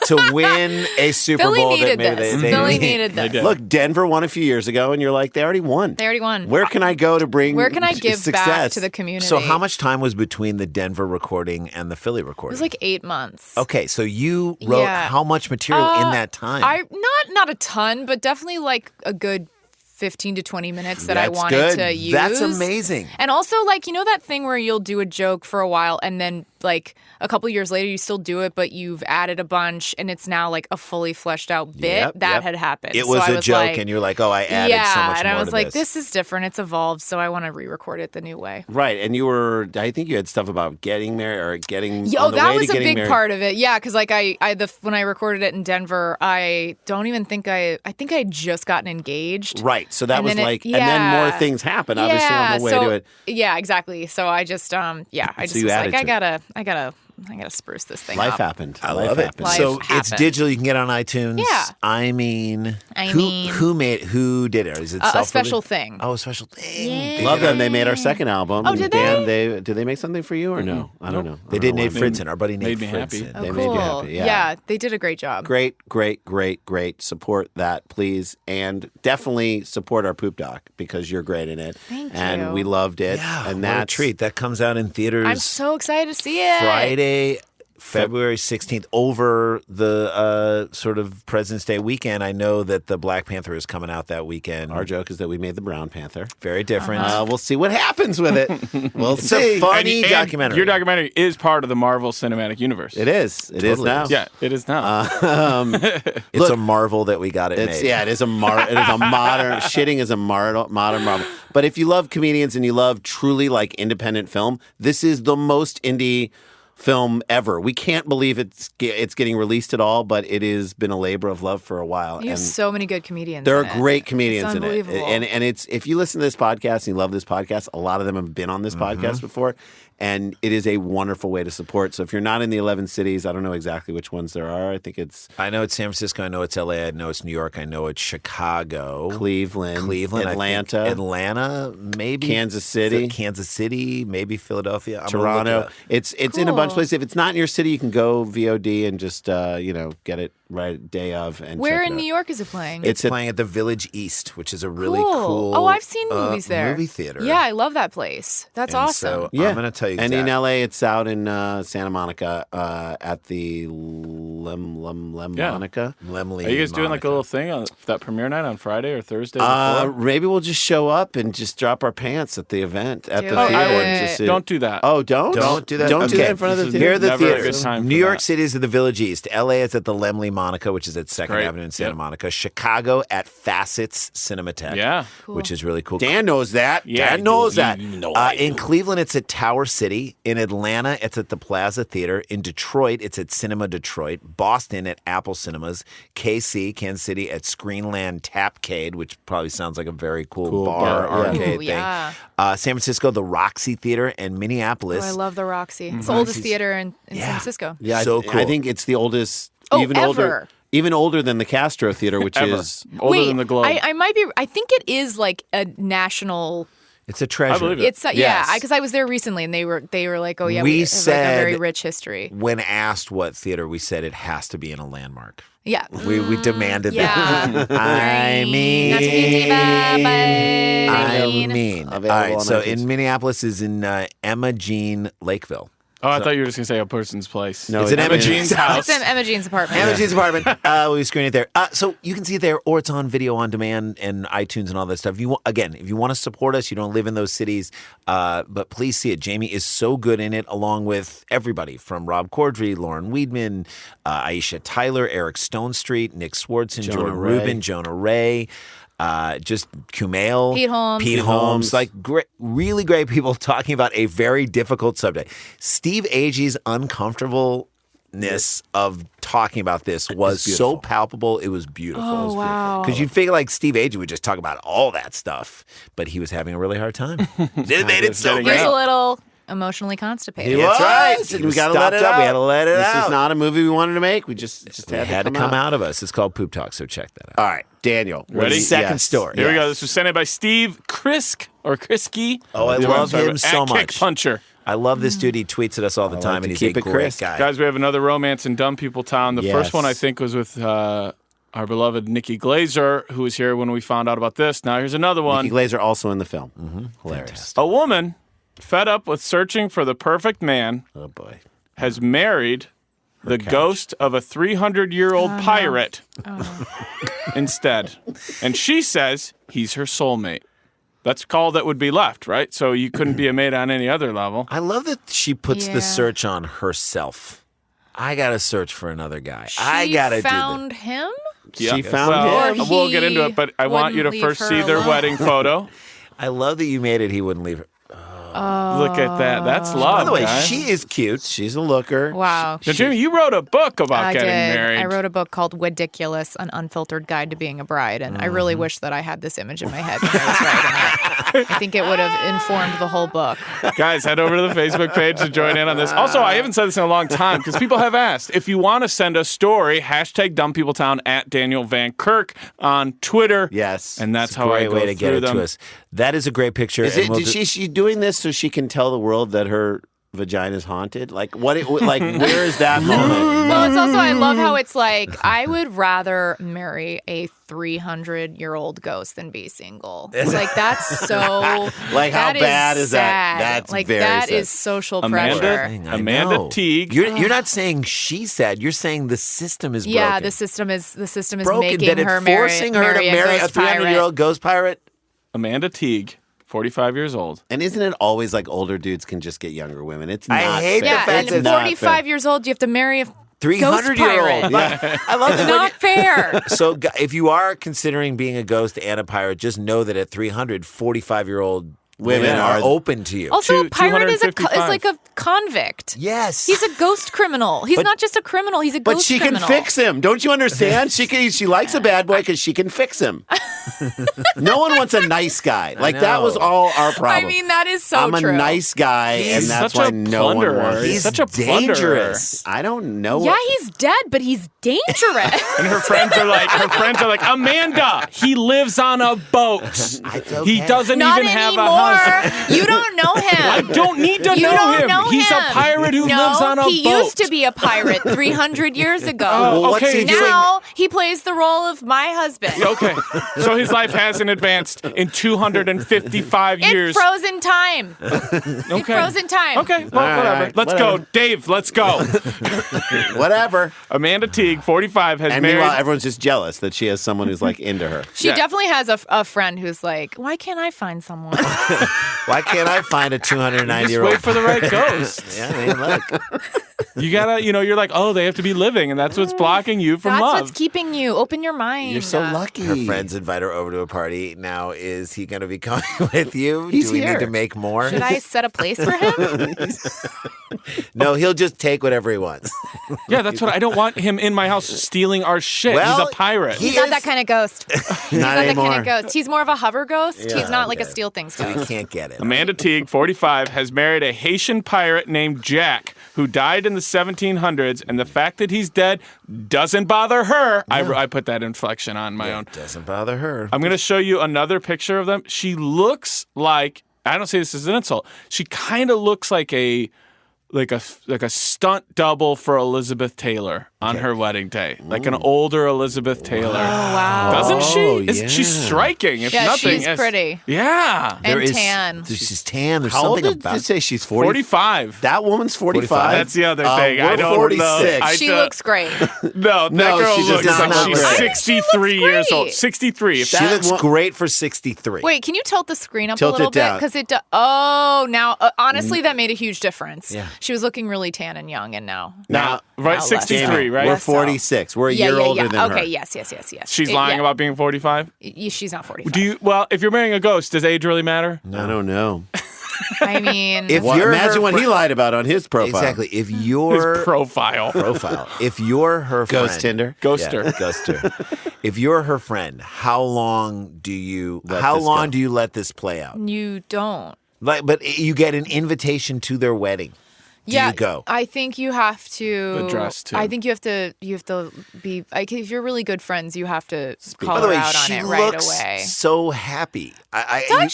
C: to win a Super
F: Philly
C: Bowl.
F: needed
C: that maybe
F: this.
C: They
F: Philly needed this.
G: did.
E: Look, Denver won a few years ago, and you're like, they already won.
F: They already won.
E: Where can I go to bring
F: Where can I give
E: success?
F: back to the community?
C: So, how much time was between the Denver recording and the Philly
F: It
C: recording?
F: was like 8 months.
C: Okay, so you wrote
F: Yeah.
C: how much material in that time?
F: I not a ton, but definitely like a good 15 to 20 minutes that I
E: That's
F: wanted
E: good.
F: to use.
C: That's amazing.
F: And also, like, you know that thing where you'll do a joke for a while and then, like, a couple years later you still do it, but you've added a bunch and it's now, like, a fully fleshed out bit?
C: Yep,
F: that
C: yep.
F: had happened.
C: It
F: So
C: was
F: I
C: a joke,
F: like,
C: and you're like, "Oh, I added
F: yeah,
C: so much
F: and
C: more
F: I was
C: to
F: like, this is different. It's evolved, so I want to re-record it the new way.
E: Right, and you were. I think you had stuff about getting married or getting.
F: Oh,
E: on the
F: that
E: way to
F: was a
E: getting
F: big
E: married.
F: part of it. Yeah, because like when I recorded it in Denver, I don't even think I think I had just gotten engaged.
E: Right, so that
F: And
E: was
F: then
E: like, and then more
F: yeah.
E: things happen. Obviously, on the way to it.
F: Yeah, exactly. So I just I just
E: you
F: was
E: added
F: like,
E: to
F: I gotta spruce this thing
E: Life
F: up.
E: happened.
C: I
E: Life
C: love it.
E: happened.
F: Life
C: So it's
F: happened.
C: digital. You can get on iTunes.
F: Yeah.
C: I mean,
F: I
C: who
F: mean-
C: who did it? Is it
F: A
C: self-released?
F: special thing.
C: Oh, a special thing.
E: Love them. They made our second album.
F: Oh, did
E: Dan, did they make something for you or no? I don't know.
C: They
E: I
C: did
E: don't know
C: Nate
E: why.
C: Fritzen. Our buddy Nate
G: made me happy.
C: Fritzen.
F: Oh,
E: They
F: cool.
E: made you happy, yeah.
F: They did a great job.
E: Great. Support that, please. And definitely support our Poop Doc because you're great in it.
F: Thank
E: and
F: you.
E: we loved it.
C: Yeah,
E: and
C: what a
E: that's
C: treat. That comes out in theaters
F: I'm so excited to see it.
C: Friday, February 16th, over the sort of President's Day weekend. I know that the Black Panther is coming out that weekend.
E: Our joke is that we made the Brown Panther.
C: Very different.
E: We'll see what happens with it. We'll
C: It's
E: see.
C: a funny
G: And
C: documentary.
G: Your documentary is part of the Marvel Cinematic Universe.
E: It is. It is
C: Totally
E: now.
C: is.
G: Yeah, it is now.
C: It's a marvel that we got it
E: It's
C: made.
E: yeah, it is a modern shitting is a modern marvel. But if you love comedians and you love truly like independent film, this is the most indie film ever. We can't believe it's getting released at all, but it has been a labor of love for a while.
F: You have
E: And
F: so many good comedians.
E: there
F: in
E: are
F: it.
E: great comedians
F: It's
E: in it.
F: unbelievable.
E: And it's if you listen to this podcast and you love this podcast, a lot of them have been on this podcast before. And it is a wonderful way to support. So if you're not in the 11 cities, I don't know exactly which ones there are. I think it's
C: I know it's San Francisco. I know it's LA. I know it's New York. I know it's Chicago.
E: Cleveland,
C: I think
E: Atlanta,
C: Atlanta, maybe
E: Kansas City.
C: Kansas City, maybe Philadelphia. I'm gonna look
E: Toronto.
C: it up.
E: It's in a bunch of
F: Cool.
E: places. If it's not in your city, you can go VOD and just get it right day of and
F: Where
E: check
F: in
E: it
F: New
E: out.
F: York is it playing?
E: It's
C: Playing at the Village East, which is a really cool.
F: Oh, I've seen movies there.
C: Movie theater.
F: Yeah, I love that place. That's
C: And
F: awesome.
C: So I'm going to tell you.
E: And in
C: exactly.
E: LA, it's out in Santa Monica at the Monica.
C: Lemley.
G: Are you guys doing like a
C: Monica.
G: little thing on that premiere night on Friday or Thursday before?
E: Maybe we'll just show up and just drop our pants at the event at
F: Do
E: the
F: it.
E: theater.
F: Oh,
E: and just
G: Don't do that.
E: Oh, don't
C: do that.
E: Don't do
C: Okay.
E: that in front of the
G: This is
E: theater.
C: Here are the
G: Never a
C: theaters.
G: good time for
C: New York
G: that.
C: City is at the Village East. LA is at the Lemley Monica, which is at 2nd
G: Great.
C: Avenue in Santa
G: Yep.
C: Monica. Chicago at Facets Cinematheque.
G: Yeah.
C: Which is really cool.
E: Dan knows that.
G: Yeah,
C: Dan knows
G: you-
C: that.
G: you know I
C: In
G: do.
C: Cleveland, it's at Tower City. In Atlanta, it's at the Plaza Theater. In Detroit, it's at Cinema Detroit. Boston at Apple Cinemas. KC, Kansas City, at Screenland Tapcade, which probably sounds like a very cool bar
E: bar, yeah.
C: arcade
F: Ooh,
C: thing.
F: yeah.
C: San Francisco, the Roxy Theater, and Minneapolis.
F: Oh, I love the Roxy. It's the oldest theater in San
C: Yeah.
F: Francisco.
E: Yeah,
C: So
E: I
C: cool.
E: think it's the oldest.
F: Oh,
E: even
F: ever.
E: older. Even older than the Castro Theater, which
G: Ever.
E: is
G: Older
F: Wait,
G: than the globe.
F: I might be. I think it is like a national.
C: It's a treasure.
G: I believe it.
F: It's
E: Yes.
F: yeah, because I was there recently, and they were like, oh yeah,
C: We
F: we have like
C: said-
F: a very rich history.
C: When asked what theater, we said it has to be in a landmark.
F: Yeah.
C: We demanded
F: Yeah.
C: that. I mean,
F: Not to be a diva, but
C: I mean. All
E: Available
C: right,
E: on
C: so
E: iTunes.
C: in Minneapolis is in Emma Jean Lakeville.
G: Oh, I thought you were just going to say a person's place.
E: No,
C: It's an
G: Emma
C: Emma
G: Jean's
C: Jean's
G: house.
F: It's in Emma Jean's apartment.
C: Emma Jean's apartment. We'll be screening it there. So you can see it there, or it's on video on demand and iTunes and all that stuff. If you want to support us, you don't live in those cities, but please see it. Jamie is so good in it, along with everybody from Rob Corddry, Lauren Weedman, Aisha Tyler, Eric Stonestreet, Nick Swartzen,
E: Jonah
C: Jordan
E: Ray.
C: Rubin, Jonah Ray. Just Kumail,
F: Pete Holmes.
C: like really great people talking about a very difficult subject. Steve Agee's uncomfortableness of talking about this was so palpable. It was beautiful.
F: Oh, wow.
C: Because you'd figure like Steve Agee would just talk about all that stuff, but he was having a really hard time. It made it so
G: getting
F: He was
C: great.
F: a little emotionally constipated.
C: That's right.
E: And
C: We
E: we gotta
C: stopped
E: let it
C: up.
E: out.
C: We had to let it
E: this
C: out.
E: is not a movie we wanted to make. We just
C: It
E: had
C: to come out of us. It's called Poop Talk, so check that out.
E: All right, Daniel.
G: Ready?
C: Second story.
G: Here we go. This was sent in by Steve Krisk or Krisky.
C: Oh, I
G: I'm
C: love
G: sorry,
C: him
G: but
C: so
G: at
C: much.
G: Kick Puncher.
C: I love this dude. He tweets at us all the
E: I
C: time,
E: like
C: and
E: to
C: he's
E: keep
C: a
E: it
C: great
E: crisp.
C: guy.
G: Guys, we have another romance in Dumb People Town. The first one, I think, was with our beloved Nikki Glazer, who was here when we found out about this. Now here's another one.
E: Nikki Glazer also in the film. Hilarious.
G: A woman, fed up with searching for the perfect man,
E: Oh boy.
G: has married the ghost of a 300-year-old pirate instead. And she says he's her soulmate. That's all that would be left, right? So you couldn't be a mate on any other level.
C: I love that she puts
F: Yeah.
C: the search on herself. I gotta search for another guy. I gotta do
F: found him?
E: She found
G: well,
E: him.
G: we'll get into it, but I want you to
F: wouldn't leave
G: first
F: her
G: see their
F: alone.
G: wedding photo.
C: I love that you made it. He wouldn't leave her.
G: Look at that. That's love,
C: By the way,
G: guys.
C: she is cute.
E: She's a looker.
F: Wow.
G: Now, Jimmy, you wrote a book about
F: I
G: getting
F: did.
G: married.
F: I wrote a book called Ridiculous, An Unfiltered Guide to Being a Bride. And I really wish that I had this image in my head when I was writing it. I think it would have informed the whole book.
G: Guys, head over to the Facebook page to join in on this. Also, I haven't said this in a long time because people have asked. If you want to send a story, hashtag DumbPeopleTown at Daniel Van Kirk on Twitter.
E: Yes.
G: And that's
C: It's a
G: how I
C: great
G: go
C: way to get
G: through
C: it
G: them.
C: to us. That is a great picture.
E: Is
C: and
E: it?
C: we'll
E: Did
C: ju-
E: she doing this so she can tell the world that her vagina is haunted? Like what? Like where is that moment?
F: Well, it's also, I love how it's like, I would rather marry a 300-year-old ghost than be single. Like, that's so.
E: Like, how
F: that
E: bad is that?
F: sad.
E: That's
F: like,
E: very
F: that
E: sad.
F: is social
G: Amanda?
F: pressure.
C: Dang, I
G: Amanda
C: know.
G: Teague.
C: You're not saying she said. You're saying the system is broken.
F: Yeah, the system is
C: broken.
F: making
C: That
F: her
C: it's forcing her to marry a
F: ghost pirate.
C: 300-year-old ghost pirate.
G: Amanda Teague, 45 years old.
E: And isn't it always like older dudes can just get younger women? It's
C: I
E: not
C: hate the
E: fair.
F: Yeah,
C: fact
F: and
C: that-
F: at 45 years old, you have to marry a
C: 300-year-old. I love
F: It's
C: that.
F: not fair.
C: So if you are considering being a ghost and a pirate, just know that at 300, 45-year-old women are open to you.
F: Also, a pirate is
G: 255.
F: like a convict.
C: Yes.
F: He's a ghost criminal. He's not just a criminal. He's a
E: But
F: ghost
E: she
F: criminal.
E: can fix him. Don't you understand? She likes a bad boy because she can fix him. No one wants a nice guy. Like that was
C: know.
E: all our problem.
F: I mean, that is so
E: I'm
F: true.
E: a nice guy,
G: He's
E: and that's
G: such
E: why
G: a
E: no one
G: plunderer.
E: wants.
G: He's
C: He's
G: such a plunderer.
C: dangerous.
E: I don't know.
F: Yeah, he's dead, but he's dangerous.
G: And her friends are like, Amanda, he lives on a boat. He doesn't
F: Not
G: even have a
F: anymore.
G: house.
F: You don't know him.
G: I don't need to
F: You
G: know
F: don't
G: him.
F: know
G: He's
F: him.
G: a pirate who
F: No,
G: lives on a
F: he
G: boat.
F: used to be a pirate 300 years ago.
G: Oh,
C: Well, what's
G: okay.
C: he doing?
F: Now he plays the role of my husband.
G: Okay. So his life hasn't advanced in 255
F: In
G: years.
F: frozen time.
G: Okay.
F: In frozen time.
G: Okay, well,
E: All
G: whatever.
E: right,
G: Let's
E: whatever.
G: go. Dave, let's go.
E: Whatever.
G: Amanda Teague, 45, has
E: And
G: married.
E: meanwhile, everyone's just jealous that she has someone who's like into her.
F: She
G: Yeah.
F: definitely has a friend who's like, why can't I find someone?
C: Why can't I find a
G: Just
C: 290-year-old?
G: wait for the right ghost.
C: Yeah, I mean, look.
G: You gotta, you're like, oh, they have to be living, and that's what's blocking you from
F: That's
G: love.
F: what's keeping you. Open your mind.
E: You're so lucky.
C: Her friends invite her over to a party. Now, is he going to be coming with you?
E: He's
C: Do we
E: here.
C: need to make more?
F: Should I set a place for him?
C: No, he'll just take whatever he wants.
G: Yeah, that's what I don't want him in my house stealing our shit.
C: Well,
G: He's a pirate.
F: He's not that kind of ghost. He's
E: Not
F: not that
E: anymore.
F: kind of ghost. He's more of a hover ghost.
C: Yeah,
F: He's not like a
C: okay.
F: steal things
C: So we
F: ghost.
C: can't get it.
G: Amanda Teague, 45, has married a Haitian pirate named Jack, who died in the 1700s, and the fact that he's dead doesn't bother her. I put that inflection on my own.
C: Doesn't bother her.
G: I'm going to show you another picture of them. She looks like, I don't say this as an insult, she kind of looks like a like a stunt double for Elizabeth Taylor on her wedding day, like an older Elizabeth Taylor.
F: Oh, wow.
G: Doesn't she?
E: yeah.
G: She's striking. If
F: Yeah,
G: nothing,
F: she's pretty.
G: Yeah,
F: And tan.
C: She's tan. There's
E: How old
C: something
E: did
C: about
E: you say she's 40?
G: 45.
E: That woman's 45.
G: That's the other thing.
E: We're
G: I don't
E: 46.
G: know.
F: She looks great.
G: No, that
E: No,
G: girl
E: she does
G: looks
E: not
G: like
E: look
G: she's
E: great.
G: 63 years old.
F: great.
G: 63. If
C: She
G: that-
C: looks great for 63.
F: Wait, can you tilt the screen up
E: Tilt
F: a little
E: it down.
F: bit? Because it now, honestly, that made a huge difference.
E: Yeah.
F: She was looking really tan and young, and now.
E: Now,
G: right,
F: less
G: 63,
F: so.
G: right?
E: We're
F: Less so.
E: 46. We're a year older than her.
F: Okay, yes.
G: She's lying about being 45?
F: She's not 45.
G: Well, if you're marrying a ghost, does age really matter?
E: I don't know.
F: I mean,
C: If
E: Well,
C: you're
E: imagine
C: her
E: what he lied about on his profile.
C: Exactly. If you're
G: His profile.
C: if you're her
E: Ghost
C: friend,
E: Tinder.
G: Ghoster.
C: Yeah, ghoster. If you're her friend, how long do you
E: Let this go.
C: let this play out?
F: you don't.
C: Like, but you get an invitation to their wedding. Do you go?
F: I think you have to.
G: The dress, too.
F: I think you have to be. Like, if you're really good friends, you have to call
C: By the
F: her
C: way,
F: out
C: she
F: on it right
C: looks
F: away.
C: so happy.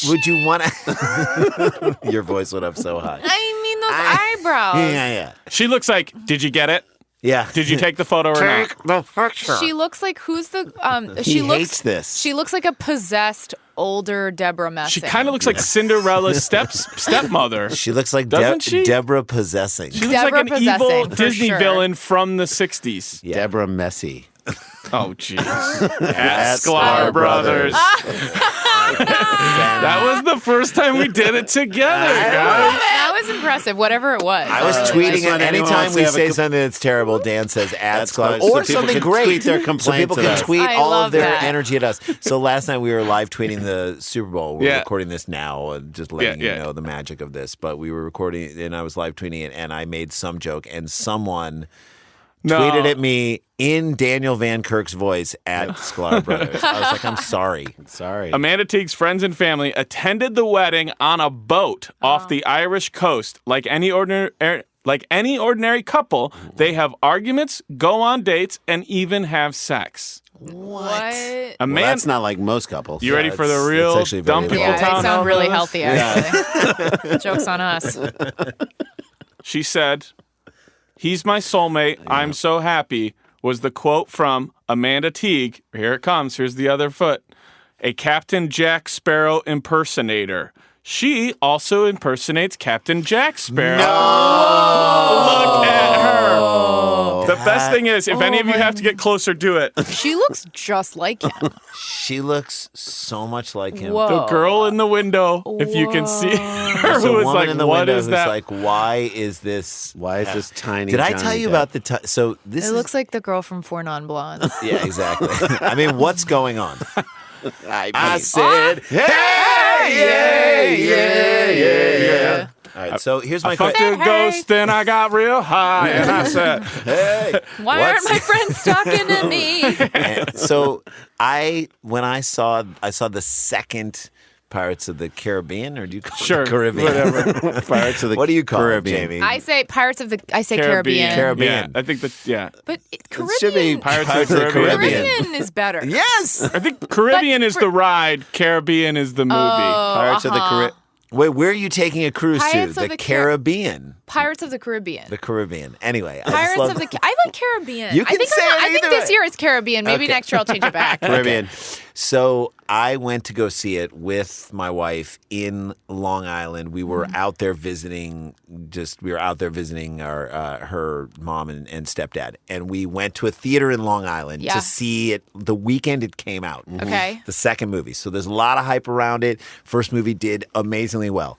C: Would you want to? Your voice went up so high.
F: I mean, those eyebrows.
C: Yeah.
G: She looks like, did you get it?
C: Yeah.
G: Did you take the photo or not?
C: the picture?
F: She looks like who's the?
E: He
F: She looks.
E: hates this.
F: She looks like a possessed older Deborah Messing.
G: She kind of looks like Cinderella's stepmother.
C: She looks like
G: Doesn't she?
C: Deborah possessing.
G: She looks like
F: Deborah
G: an evil
F: Possessing, for
G: Disney
F: sure.
G: villain from the 60s.
E: Deborah Messy.
G: Oh, jeez. At Sklar Brothers. That was the first time we did it together, guys.
F: That was impressive. Whatever it was.
C: I was
E: Just
C: tweeting
E: let
C: it.
E: anyone
C: Anytime
E: else
C: we
E: have a
C: say
E: com-
C: something that's terrible, Dan says
E: That's
C: @Sklar
E: fine. So
C: or
E: people
C: something
E: can
C: great.
E: tweet their
C: So
E: complaints
C: people
E: at
C: can
E: us.
C: tweet
F: I
C: all of
F: love
C: their
F: that.
C: energy at us. So last night we were live tweeting the Super Bowl. We're
G: Yeah.
C: recording this now, just letting
G: Yeah.
C: you know the magic of this. But we were recording, and I was live tweeting it, and I made some joke, and someone tweeted at me in Daniel Van Kirk's voice @Sklar Brothers. I was like, I'm sorry.
E: Sorry.
G: Amanda Teague's friends and family attended the wedding on a boat off the Irish coast. Like any ordinary couple, they have arguments, go on dates, and even have sex.
F: What?
E: Well, that's not like most couples.
G: You ready for the
C: it's
G: real
C: actually very
G: dumb people
C: normal.
F: Yeah,
G: town?
F: they sound really
G: Brothers?
F: healthy, actually. Joke's on us.
G: She said, "He's my soulmate. I'm so happy," was the quote from Amanda Teague. Here it comes. Here's the other foot. A Captain Jack Sparrow impersonator. She also impersonates Captain Jack Sparrow. Look at her. The best thing is, if any of you have to get closer, do it.
F: She looks just like him.
C: She looks so much like him.
F: Whoa.
G: The girl in the window, if you can see her,
C: There's a
G: who is
C: woman
G: like,
C: in the
G: what
C: window
G: is
C: who's
G: that?
C: like, why is this?
E: Why is this tiny?
C: Did I
E: Johnny
C: tell you
E: Depp?
C: about the time? So this
F: It
C: is
F: looks like the girl from Four Non-Blondes.
C: yeah, exactly. I mean, what's going on? I
E: said,
C: yeah. All right, so here's my
G: I fucked
C: question.
G: a ghost and I got real high and I said,
C: Hey,
F: Why aren't my friends talking to me?
C: And so when I saw the second Pirates of the Caribbean, or do you call
G: sure,
C: it the Caribbean?
G: whatever.
E: Pirates of the
C: What do you call
E: Caribbean.
C: it, Jamie?
F: I say Caribbean.
C: Caribbean.
G: Yeah, I think that, yeah.
F: But
E: It should be
F: Caribbean.
G: Pirates of the Caribbean.
F: Caribbean is better.
C: Yes.
G: I think Caribbean is the ride, Caribbean is the movie.
E: Pirates of the Caribbean.
C: Wait, where are you taking a cruise
F: Pirates
C: to?
F: of
C: The
F: the
C: Caribbean.
F: Pirates of the Caribbean.
C: The Caribbean. Anyway,
F: Pirates of the. I like Caribbean.
C: You can
F: I think
C: say it
F: I think
C: either
F: this
C: way.
F: year it's Caribbean. Maybe
C: Okay.
F: next year I'll change it back.
E: Caribbean.
C: So I went to go see it with my wife in Long Island. We were out there visiting. We were out there visiting our her mom and stepdad, and we went to a theater in Long Island
F: Yeah.
C: to see it the weekend it came out.
F: Okay.
C: The second movie. So there's a lot of hype around it. First movie did amazingly well.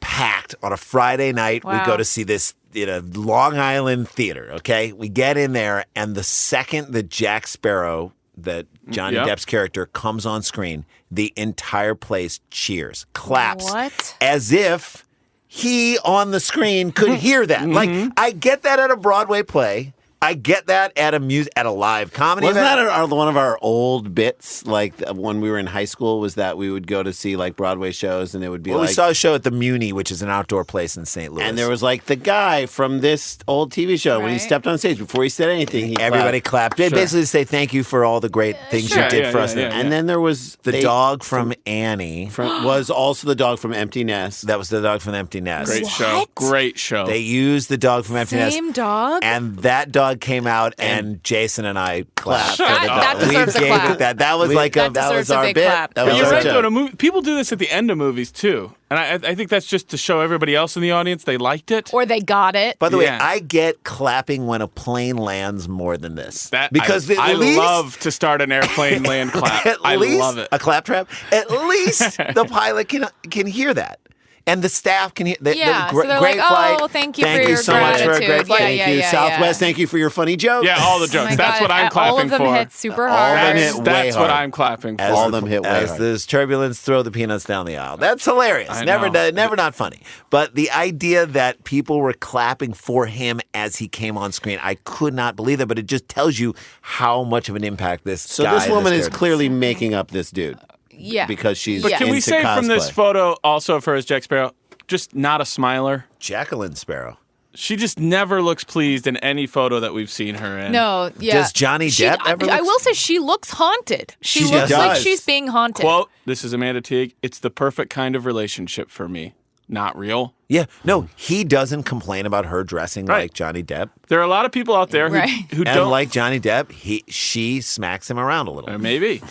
C: Packed on a Friday night. We
F: Wow.
C: go to see this in a Long Island theater. Okay, we get in there, and the second that Jack Sparrow, that Johnny
G: Yep.
C: Depp's character, comes on screen, the entire place cheers, claps,
F: What?
C: as if he on the screen could hear that. Like I get that at a Broadway play. I get that at a live comedy
E: Wasn't
C: event.
E: that one of our old bits? Like when we were in high school, was that we would go to see like Broadway shows, and it would be
C: Well,
E: like,
C: we saw a show at the Muni, which is an outdoor place in St. Louis.
E: and there was like the guy from this old TV show when he
F: Right.
E: stepped on stage before he said anything.
C: Everybody clapped. They basically say thank you for all the great things
G: Sure.
C: you did
G: Yeah,
C: for
G: yeah,
C: us.
G: yeah,
E: And then there was
C: The dog from Annie.
E: Was also the dog from Empty Nest.
C: That was the dog from Empty Nest.
G: Great show.
F: What?
G: Great show.
C: They used the dog from Empty Nest.
F: Same dog?
C: And that dog came out, and Jason and I clapped.
E: Shut
C: for the
F: up. That
C: dog.
F: deserves a
C: gave
F: clap.
C: it that was like
F: That
C: that was
F: deserves a
C: our
F: big
C: bit.
F: clap.
C: That
G: But
C: was
G: you're
C: our
G: right,
C: joke.
G: though. People do this at the end of movies, too. And I think that's just to show everybody else in the audience they liked it.
F: Or they got it.
C: By the way,
G: Yeah.
C: I get clapping when a plane lands more than this.
G: Because
C: at
G: I
C: least,
G: love to start an airplane land clap.
C: at
G: I
C: least
G: love it.
C: a claptrap. At least the pilot can hear that. And the staff can hear.
F: Yeah, so they're
C: great
F: like,
C: flight.
F: "Oh, thank you for
C: Thank
F: your
C: you so much for a
F: gratitude."
C: great flight.
F: Yeah,
E: Thank
F: yeah,
E: you,
F: yeah,
E: Southwest.
F: yeah.
E: Thank you for your funny jokes.
G: Yeah, all the
F: Oh
G: jokes.
F: my
G: That's
F: God,
G: what I'm clapping
F: all of them
G: for.
F: hit super
E: All
F: hard.
E: of them hit way
G: That's what
E: hard.
G: I'm clapping for.
E: All of them hit way
C: As
E: hard.
C: there's turbulence, throw the peanuts down the aisle. That's hilarious.
G: I
C: Never,
G: know.
C: never not funny. But the idea that people were clapping for him as he came on screen, I could not believe that. But it just tells you how much of an impact this.
E: So
C: guy,
E: this woman is
C: character-
E: clearly making up this dude
F: Yeah.
E: because she's
F: But
G: But can we
E: into
G: say from this
E: cosplay.
G: photo also of her as Jack Sparrow, just not a smiler?
C: Jacqueline Sparrow.
G: She just never looks pleased in any photo that we've seen her in.
F: No, yeah.
C: Does Johnny Depp ever
F: I
C: look-
F: will say she looks haunted. She
E: She
F: looks like
E: does.
F: she's being haunted.
G: Quote, this is Amanda Teague, it's the perfect kind of relationship for me. Not real.
C: Yeah, no, he doesn't complain about her dressing
G: Right.
C: like Johnny Depp.
G: There are a lot of people out there who,
F: Right.
G: who
C: And
G: don't
C: like Johnny Depp, she smacks him around a little.
G: Maybe.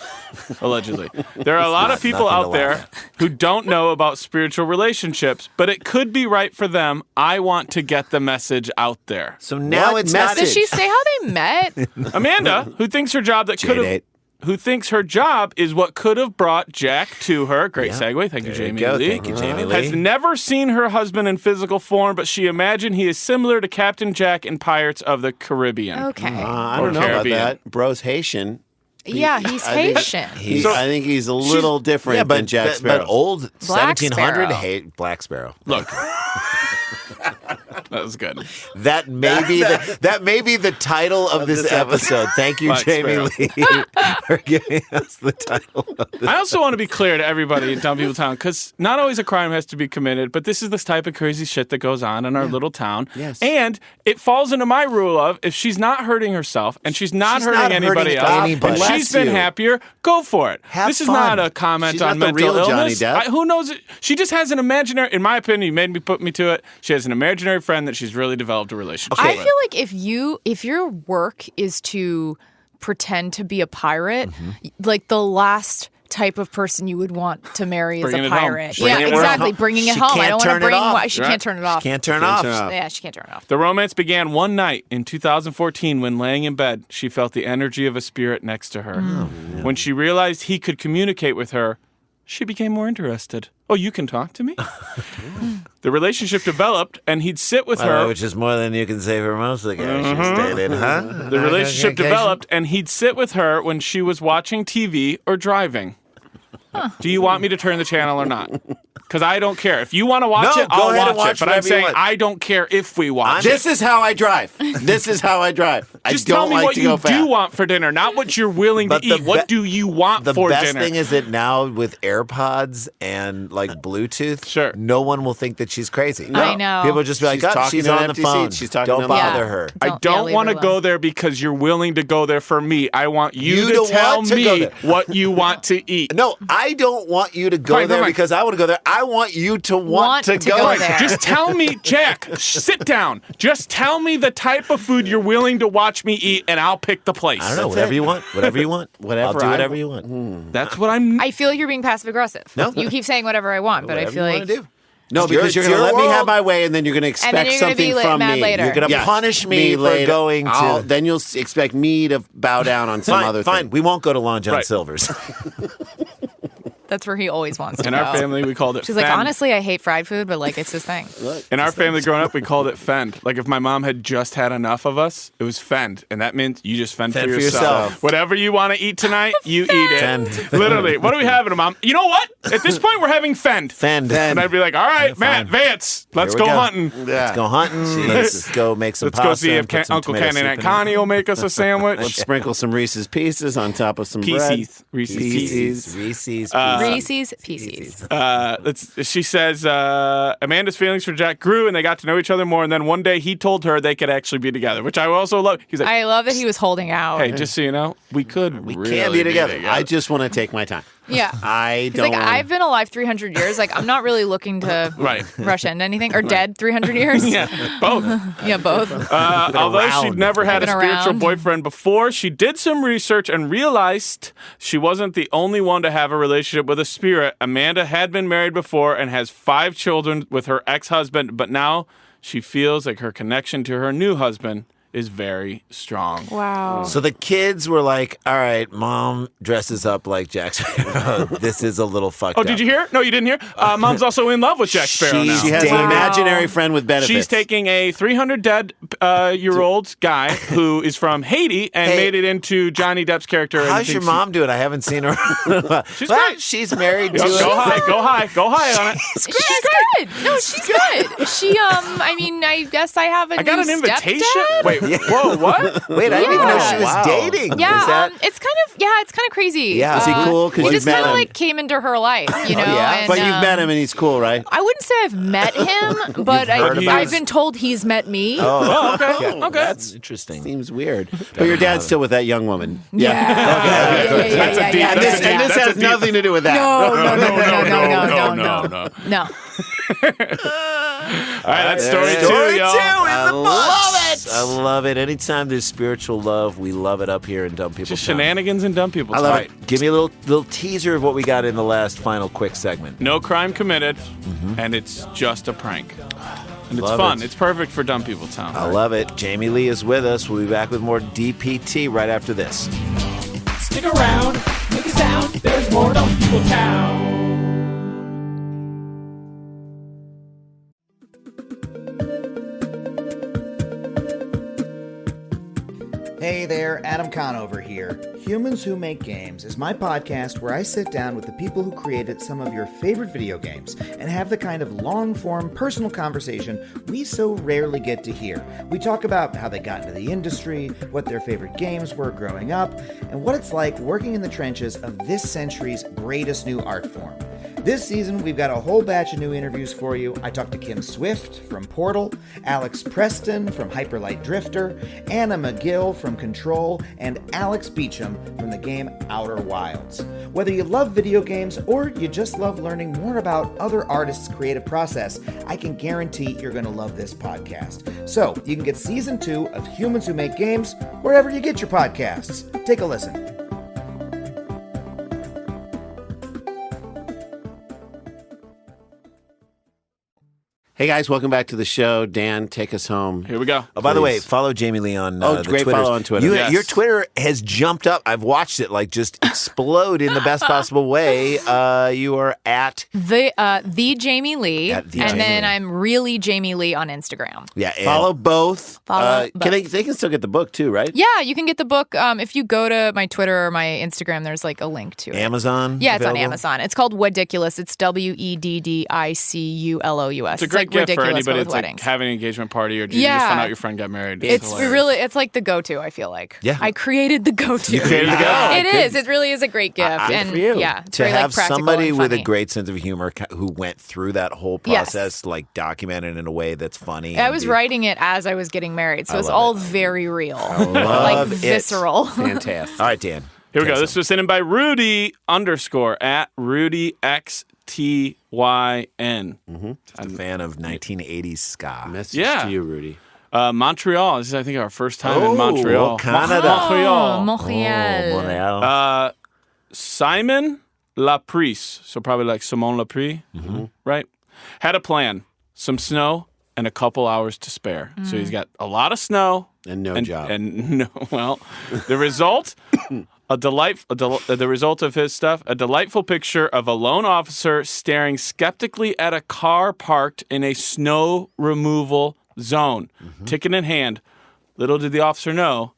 G: Allegedly. There are a lot of people
C: nothing to
G: out there
C: laugh
G: who don't know about spiritual relationships, but it could be right for them. I want to get the message out there.
C: So now
E: What
C: it's
E: message?
F: Does she say how they met?
G: Amanda, who thinks her job that could have
C: J-date.
G: who thinks her job is what could have brought Jack to her. Great
C: Yeah.
G: segue. Thank you,
C: There you
G: Jamie
C: go.
G: Lee.
C: Thank you, Jamie
G: Has
C: Lee.
G: never seen her husband in physical form, but she imagined he is similar to Captain Jack in Pirates of the Caribbean.
F: Okay.
E: I
G: Or
E: don't know about
G: Caribbean.
E: that. Bro's Haitian.
F: Yeah, he's
E: I think-
F: Haitian.
E: I think he's a little different than Jack Sparrow.
C: but old
F: Black
C: 1700
F: Sparrow.
C: Black Sparrow.
G: Look. That was good.
C: That may be the title of this episode. Thank you,
G: Black
C: Jamie
G: Sparrow.
C: Lee, for giving us the title of this.
G: I also want to be clear to everybody in Dumb People Town, because not always a crime has to be committed, but this is the type of crazy shit that goes on in our little town.
E: Yes.
G: And it falls into my rule of if she's not hurting herself and she's not
C: She's
G: hurting
C: not
G: anybody
C: hurting
G: else,
C: anybody.
G: and
E: Bless
G: she's been
E: you.
G: happier, go for it.
C: Have
G: this is
C: fun.
G: not a comment
E: She's
G: on
E: not the
G: mental
E: real Johnny
G: illness.
E: Depp.
G: Who knows it? She just has an imaginary, in my opinion, you made me put me to it. She has an imaginary friend that she's really developed a relationship
F: I
G: with.
F: feel like if your work is to pretend to be a pirate, like the last type of person you would want to marry is
G: Bringing
F: a
G: it home.
F: pirate.
C: Bringing
F: Yeah,
C: it
F: exactly.
C: home.
F: Bringing it
C: She
F: home. I
C: can't
F: don't want to
C: turn it
F: bring.
C: off.
F: She
G: Right.
F: can't turn it off.
C: Can't turn
E: Can't
C: off.
E: turn off.
F: Yeah, she can't turn it off.
G: The romance began one night in 2014 when laying in bed, she felt the energy of a spirit next to her. When she realized he could communicate with her, she became more interested. Oh, you can talk to me? The relationship developed, and he'd sit with her.
C: Which is more than you can say for most of the guys you dated, huh?
G: The relationship developed, and he'd sit with her when she was watching TV or driving. Do you want me to turn the channel or not? Because I don't care. If you want to watch
C: No,
G: it,
C: go
G: I'll
C: ahead and
G: watch
C: watch
G: it. But I'm
C: whatever you
G: saying
C: want.
G: I don't care if we watch it.
E: This is how I drive. This is how I drive.
G: Just
E: I don't
G: tell me
E: like
G: what
E: to
G: you
E: go fast.
G: do want for dinner, not what you're willing to
C: But the
G: eat. What
C: be-
G: do you want
C: The
G: for
C: best
G: dinner?
C: thing is that now with AirPods and like Bluetooth,
G: Sure.
C: no one will think that she's crazy.
F: I know.
C: People will just be like,
E: She's
C: "Oh,
E: talking
C: she's
E: to an
C: on the
E: empty
C: phone.
E: seat. She's talking
C: Don't
E: to
C: bother
F: Yeah.
C: her."
G: I don't
F: leave
G: want
F: her
G: to go
F: alone.
G: there because you're willing to go there for me. I want you,
C: You
G: to
C: don't
G: tell
C: want to go
G: me
C: there.
G: what you want to eat.
C: No, I don't want you to go
G: Fine,
C: there
G: fine.
C: because I want to go there. I want you to want to go
F: go
C: there.
F: there.
G: Just tell me, Jack, sit down. Just tell me the type of food you're willing to watch me eat, and I'll pick the place.
C: I don't know. Whatever you want. Whatever you want.
E: Whatever
C: I'll do
E: I
C: whatever
E: want.
C: you want.
G: That's what I'm.
F: I feel like you're being passive aggressive.
C: No.
F: You keep saying whatever I want, but I
C: Whatever
F: feel
C: you
F: like
C: want to do.
E: No,
C: It's
E: because
C: your-
E: you're going to
C: it's
E: let
C: your
E: me have
C: world.
E: my way, and then you're going to expect
F: then you're gonna
E: something
F: be
E: from
F: mad
E: me.
F: later.
C: You're going to
E: Yes.
C: punish me for
E: later.
C: going to.
E: Then you'll expect me to bow down on some
C: Fine,
E: other
C: fine.
E: thing.
C: We won't go to Long John
G: Right.
C: Silver's.
F: that's where he always wants to
G: In
F: go.
G: our family, we called it.
F: She's like,
G: fend.
F: honestly, I hate fried food, but like, it's his thing.
G: In our family growing up, we called it fend. Like if my mom had just had enough of us, it was fend, and that meant you just fend,
C: Fend
G: for
C: for
G: yourself.
C: yourself.
G: Whatever you want to eat tonight, you eat it.
C: Fend.
G: Literally. What are we having, Mom? You know what? At this point, we're having fend.
C: Fend.
G: And I'd be like, all right, Matt, Vance, let's
C: we
G: go
C: go.
G: hunting.
E: Yeah.
C: Let's go hunting. Let's go make some
G: Let's
C: pasta.
G: go see if
C: and put some
G: Uncle
C: tomato
G: Ken and
C: soup
G: Aunt
C: in it.
G: Connie will make us a sandwich.
E: Let's sprinkle some Reese's Pieces on top of some bread.
G: Reese's
C: Reese's.
F: Reese's Pieces.
G: She says Amanda's feelings for Jack grew and they got to know each other more. And then one day he told her they could actually be together, which I also love. He's like,
F: I love that he was holding out.
G: hey, just so you know, we could
C: We
G: really
C: can be together.
E: I just want to take my time.
F: Yeah.
E: I
F: He's
E: don't.
F: like, I've been alive 300 years. Like, I'm not really looking to rush into anything. Or dead 300 years.
G: Yeah, both.
F: Yeah, both.
G: Although she'd never had a
F: Been
G: spiritual
F: around.
G: boyfriend before, she did some research and realized she wasn't the only one to have a relationship with a spirit. Amanda had been married before and has 5 children with her ex-husband, but now she feels like her connection to her new husband is very strong.
F: Wow.
C: So the kids were like, all right, mom dresses up like Jack Sparrow. This is a little fucked up.
G: Oh, did you hear? No, you didn't hear? Mom's also in love with Jack Sparrow now.
E: She has an imaginary friend with benefits.
G: She's taking a 300-year-old guy who is from Haiti and made it into Johnny Depp's character. and
C: How's your
G: thinks
C: mom doing? I haven't seen her.
G: She's
C: Well,
G: great.
C: she's married to
G: Go high on it.
F: She's good. No, she's good. She, I mean, I guess I have a
G: I got
F: new
G: an invitation.
F: stepdad.
G: Wait, whoa, what?
C: Wait, I didn't even know she was
E: Wow.
C: dating.
F: Yeah,
C: Is that...
F: it's kind of crazy.
C: Yeah.
E: Is he cool? 'Cause
F: He
E: you've
F: just
E: met
F: kind of
E: him.
F: like came into her life, you know.
C: yeah?
F: And,
E: But you've met him and he's cool, right?
F: I wouldn't say I've met him, but
C: heard about
F: I've
C: him?
F: been told he's met me.
C: Oh,
G: Okay.
C: okay.
G: Okay.
C: That's interesting.
E: Seems weird. But your dad's still with that young woman.
F: Yeah.
G: That's a deep-
F: yeah.
E: And this,
G: That's a
E: and this
G: deep-
E: has nothing to do with that.
G: No.
F: No.
G: All right, that's story
C: Story
G: 2, y'all.
C: I
E: love it.
C: I love it. Anytime there's spiritual love, we love it up here in Dumb People
G: Just
C: Town.
G: shenanigans and dumb people.
E: I love
C: All right, give me a little teaser of what we got in the last final quick segment.
G: No crime committed, and it's just a prank. And it's
C: Love
G: fun.
C: it.
G: It's perfect for Dumb People Town.
C: I love it. Jamie Lee is with us. We'll be back with more DPT right after this.
D: Stick around, make a sound. There's more Dumb People Town.
A: Hey there, Adam Conover here. Humans Who Make Games is my podcast where I sit down with the people who created some of your favorite video games and have the kind of long-form personal conversation we so rarely get to hear. We talk about how they got into the industry, what their favorite games were growing up, and what it's like working in the trenches of this century's greatest new art form. This season, we've got a whole batch of new interviews for you. I talked to Kim Swift from Portal, Alex Preston from Hyperlight Drifter, Anna McGill from Control, and Alex Beecham from the game Outer Wilds. Whether you love video games or you just love learning more about other artists' creative process, I can guarantee you're going to love this podcast. So, you can get Season 2 of Humans Who Make Games wherever you get your podcasts. Take a listen.
E: Hey guys, welcome back to the show. Dan, take us home.
G: Here we go.
C: Oh, by the way,
E: Please.
C: follow Jamie Lee on
E: Oh,
C: the
E: great
C: Twitters.
E: follow on Twitter.
G: Yes.
C: Your Twitter has jumped up. I've watched it like just explode in the best possible way. You are at
F: The Jamie Lee,
C: At the
F: and
C: Jamie
F: then
C: Lee.
F: I'm really Jamie Lee on Instagram.
C: and
E: Follow both.
F: Follow both.
E: They can still get the book too, right?
F: Yeah, you can get the book if you go to my Twitter or my Instagram. There's like a link to it.
C: Amazon.
F: Yeah, it's on
C: available?
F: Amazon. It's called Weddiculous. It's WEDDICULOUS.
G: It's a great
F: like
G: gift for
F: ridiculous,
G: anybody
F: but with
G: that's like
F: weddings.
G: having an engagement party or you just
F: Yeah.
G: found out your friend got married.
F: It's
G: hilarious.
F: really, it's like the go-to, I feel like.
C: Yeah.
F: I created the go-to.
C: You created the go-to.
F: It is. It really is a great gift. And
E: for you.
F: yeah, it's
C: To
F: very
C: have
F: like practical
C: somebody
F: and
C: with a
F: funny.
C: great sense of humor who went through that whole
F: Yes.
C: process, like documented in a way that's funny.
F: I
C: and
F: was
C: be-
F: writing it as I was getting married, so it's
C: love
F: all
C: it.
F: very real.
C: love
F: like
C: it.
F: visceral.
E: Fantastic.
C: All right, Dan.
G: Here we go.
C: Take
G: This was sent in by Rudy _ at RudyXTYN.
C: I'm a fan of 1980s ska.
E: Message
G: Yeah.
E: to you, Rudy.
G: Montreal. This is, I think, our first time
C: Oh,
G: in Montreal.
C: Canada.
F: Oh,
G: Montreal.
F: Montreal.
C: Montreal.
G: Simon Laprise, so probably like Simon Laprise, right? Had a plan, some snow, and a couple hours to spare. So he's got a lot of snow
E: And no job.
G: And no, well, the result, the result of his stuff, a delightful picture of a lone officer staring skeptically at a car parked in a snow removal zone, ticket in hand. Little did the officer know,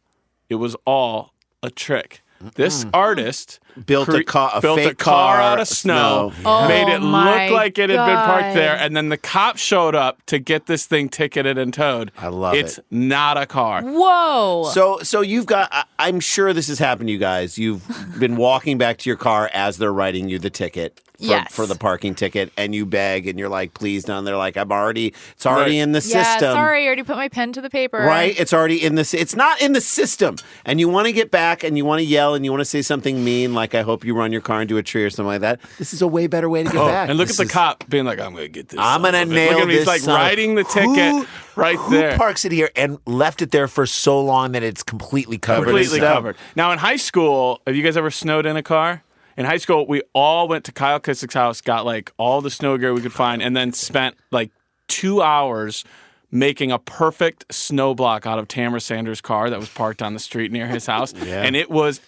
G: it was all a trick. This artist
E: Built a car- a
G: built
E: fake
G: a car out
E: car,
G: of snow,
F: Oh
G: made it
F: my
G: look like it had been parked there,
F: God.
G: and then the cop showed up to get this thing ticketed and towed.
E: I love
G: it's
E: it.
G: not a car.
F: Whoa.
E: So you've got. I'm sure this has happened to you guys. You've been walking back to your car as they're writing you the ticket.
F: Yes.
E: for the parking ticket, and you beg, and you're like, please, don't. They're like, it's already in the
F: Yeah,
E: system.
F: sorry, I already put my pen to the paper.
E: Right? It's already in this. It's not in the system. And you want to get back and you want to yell and you want to say something mean, like, I hope you run your car into a tree or something like that. This is a way better way to get back.
G: And look at the cop being like, I'm going to get this.
C: I'm going to nail
G: look at him,
C: this.
G: He's like writing the ticket right there.
C: Who parks it here and left it there for so long that it's completely covered?
G: Completely covered. Now, in high school, have you guys ever snowed in a car? In high school, we all went to Kyle Kissick's house, got like all the snow gear we could find, and then spent like 2 hours making a perfect snow block out of Tamara Sanders' car that was parked on the street near his house. And it was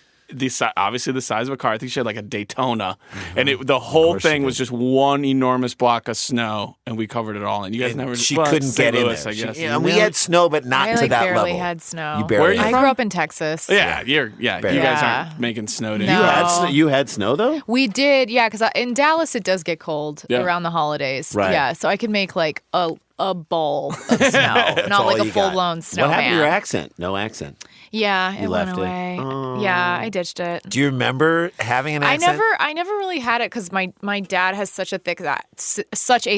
G: obviously the size of a car. I think she had like a Daytona. And the whole thing was just one enormous block of snow, and we covered it all. And you guys never...
C: She couldn't get in there.
G: I guess.
C: And we had snow, but not
F: I
C: to
F: like
C: that
F: barely
C: level.
F: had snow.
C: You barely
F: I grew up in Texas.
G: Yeah, you guys aren't making snow to
F: No.
E: You had snow, though?
F: We did, yeah, because in Dallas it does get cold around the holidays.
E: Right.
F: Yeah, so I could make like a ball of snow, not like
C: all
F: a
C: you got.
F: full-blown snowman.
E: What happened to your accent? No accent.
F: Yeah, it
E: left
F: went
E: it.
F: away.
E: Oh.
F: Yeah, I ditched it.
C: Do you remember having an accent?
F: I never really had it because my dad has such a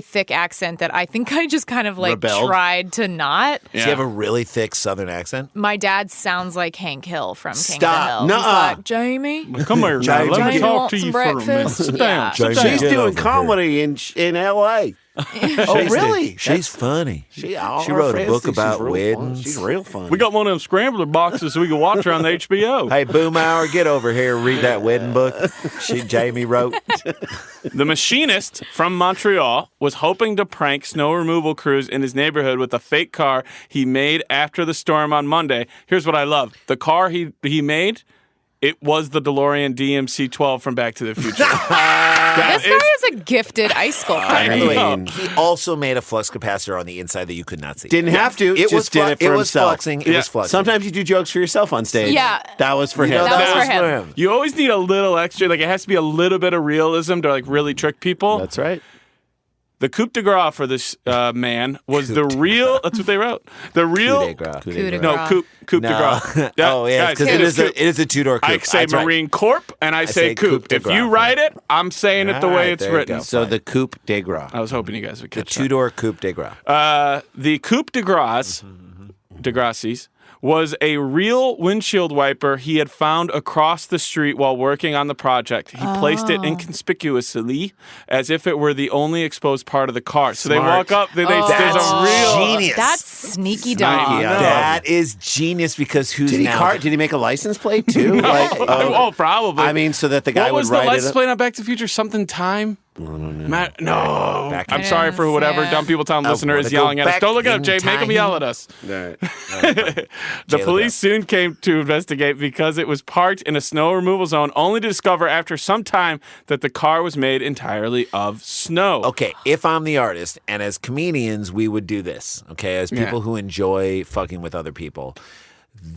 F: thick accent that I think I just kind of like
E: Rebelled?
F: tried to not.
C: Does he have a really thick Southern accent?
F: My dad sounds like Hank Hill from King
E: Stop.
F: of the Hill. He's
E: Nuh-uh.
F: like, Jamie,
G: Come here, man. Let me
F: Jamie,
G: talk
F: want
G: to
F: some
G: you for a minute.
F: breakfast?
G: Sit
F: Yeah.
G: down. Sit down.
E: She's doing comedy in L.A.
C: Oh, really? She's funny.
E: She
C: wrote a book about weddings.
E: She's real funny.
G: We got one of them scrambler boxes so we can watch her on the HBO.
C: Hey, Boomhauer, get over here and read that wedding book Jamie wrote.
G: The machinist from Montreal was hoping to prank snow removal crews in his neighborhood with a fake car he made after the storm on Monday. Here's what I love. The car he made, it was the DeLorean DMC-12 from Back to the Future.
F: This guy is a gifted ice sculptor.
C: He also made a flux capacitor on the inside that you could not see.
E: Didn't have to.
C: It
E: just
C: was
E: did it for himself.
C: Fluxing. It was fluxing.
E: Sometimes you do jokes for yourself on stage.
F: Yeah.
E: That was for him.
F: That was for him.
G: You always need a little extra. Like, it has to be a little bit of realism to, like, really trick people.
E: That's right.
G: The coup de grace for this man was the real... That's what they wrote. The real...
F: Coup de
G: No,
F: grace.
G: coup de grace.
C: Oh, yeah, because it is a two-door coupe.
G: I say
C: That's right.
G: Marine Corps, and I say coupe.
C: de
G: If
C: grace.
G: you write it, I'm saying it the
C: All
G: way
C: right,
G: it's
C: there you
G: written.
C: go.
E: So the coupe de gras.
G: I was hoping you guys would
C: The
G: catch that.
C: two-door coupe de grace.
G: The coupe de grace, de gracies, was a real windshield wiper he had found across the street while working on the project. He placed it inconspicuously as if it were the only exposed part of the car. So they walk up, there's a real...
C: Genius.
F: That's sneaky dog.
C: That is genius because who's
E: Did he
C: now?
E: Did he make a license plate too?
G: Oh, probably.
E: I mean, so that the guy
G: what
E: would
G: was the
E: write
G: license
E: it.
G: plate on Back to the Future? Something time? No.
C: Back
G: I'm
C: in-
G: sorry for whatever
F: Yeah.
G: Dumb People Town listener
C: wanna
G: is
C: go
G: yelling at us.
C: back
G: Don't look it up,
C: in
G: Jay. Make them yell
C: time.
G: at us.
E: Right.
G: The
C: Jay,
G: police soon came to investigate because it was parked in a snow removal zone, only to discover after some time that the car was made entirely of snow.
C: Okay, if I'm the artist, and as comedians, we would do this, okay, as people who enjoy fucking with other people.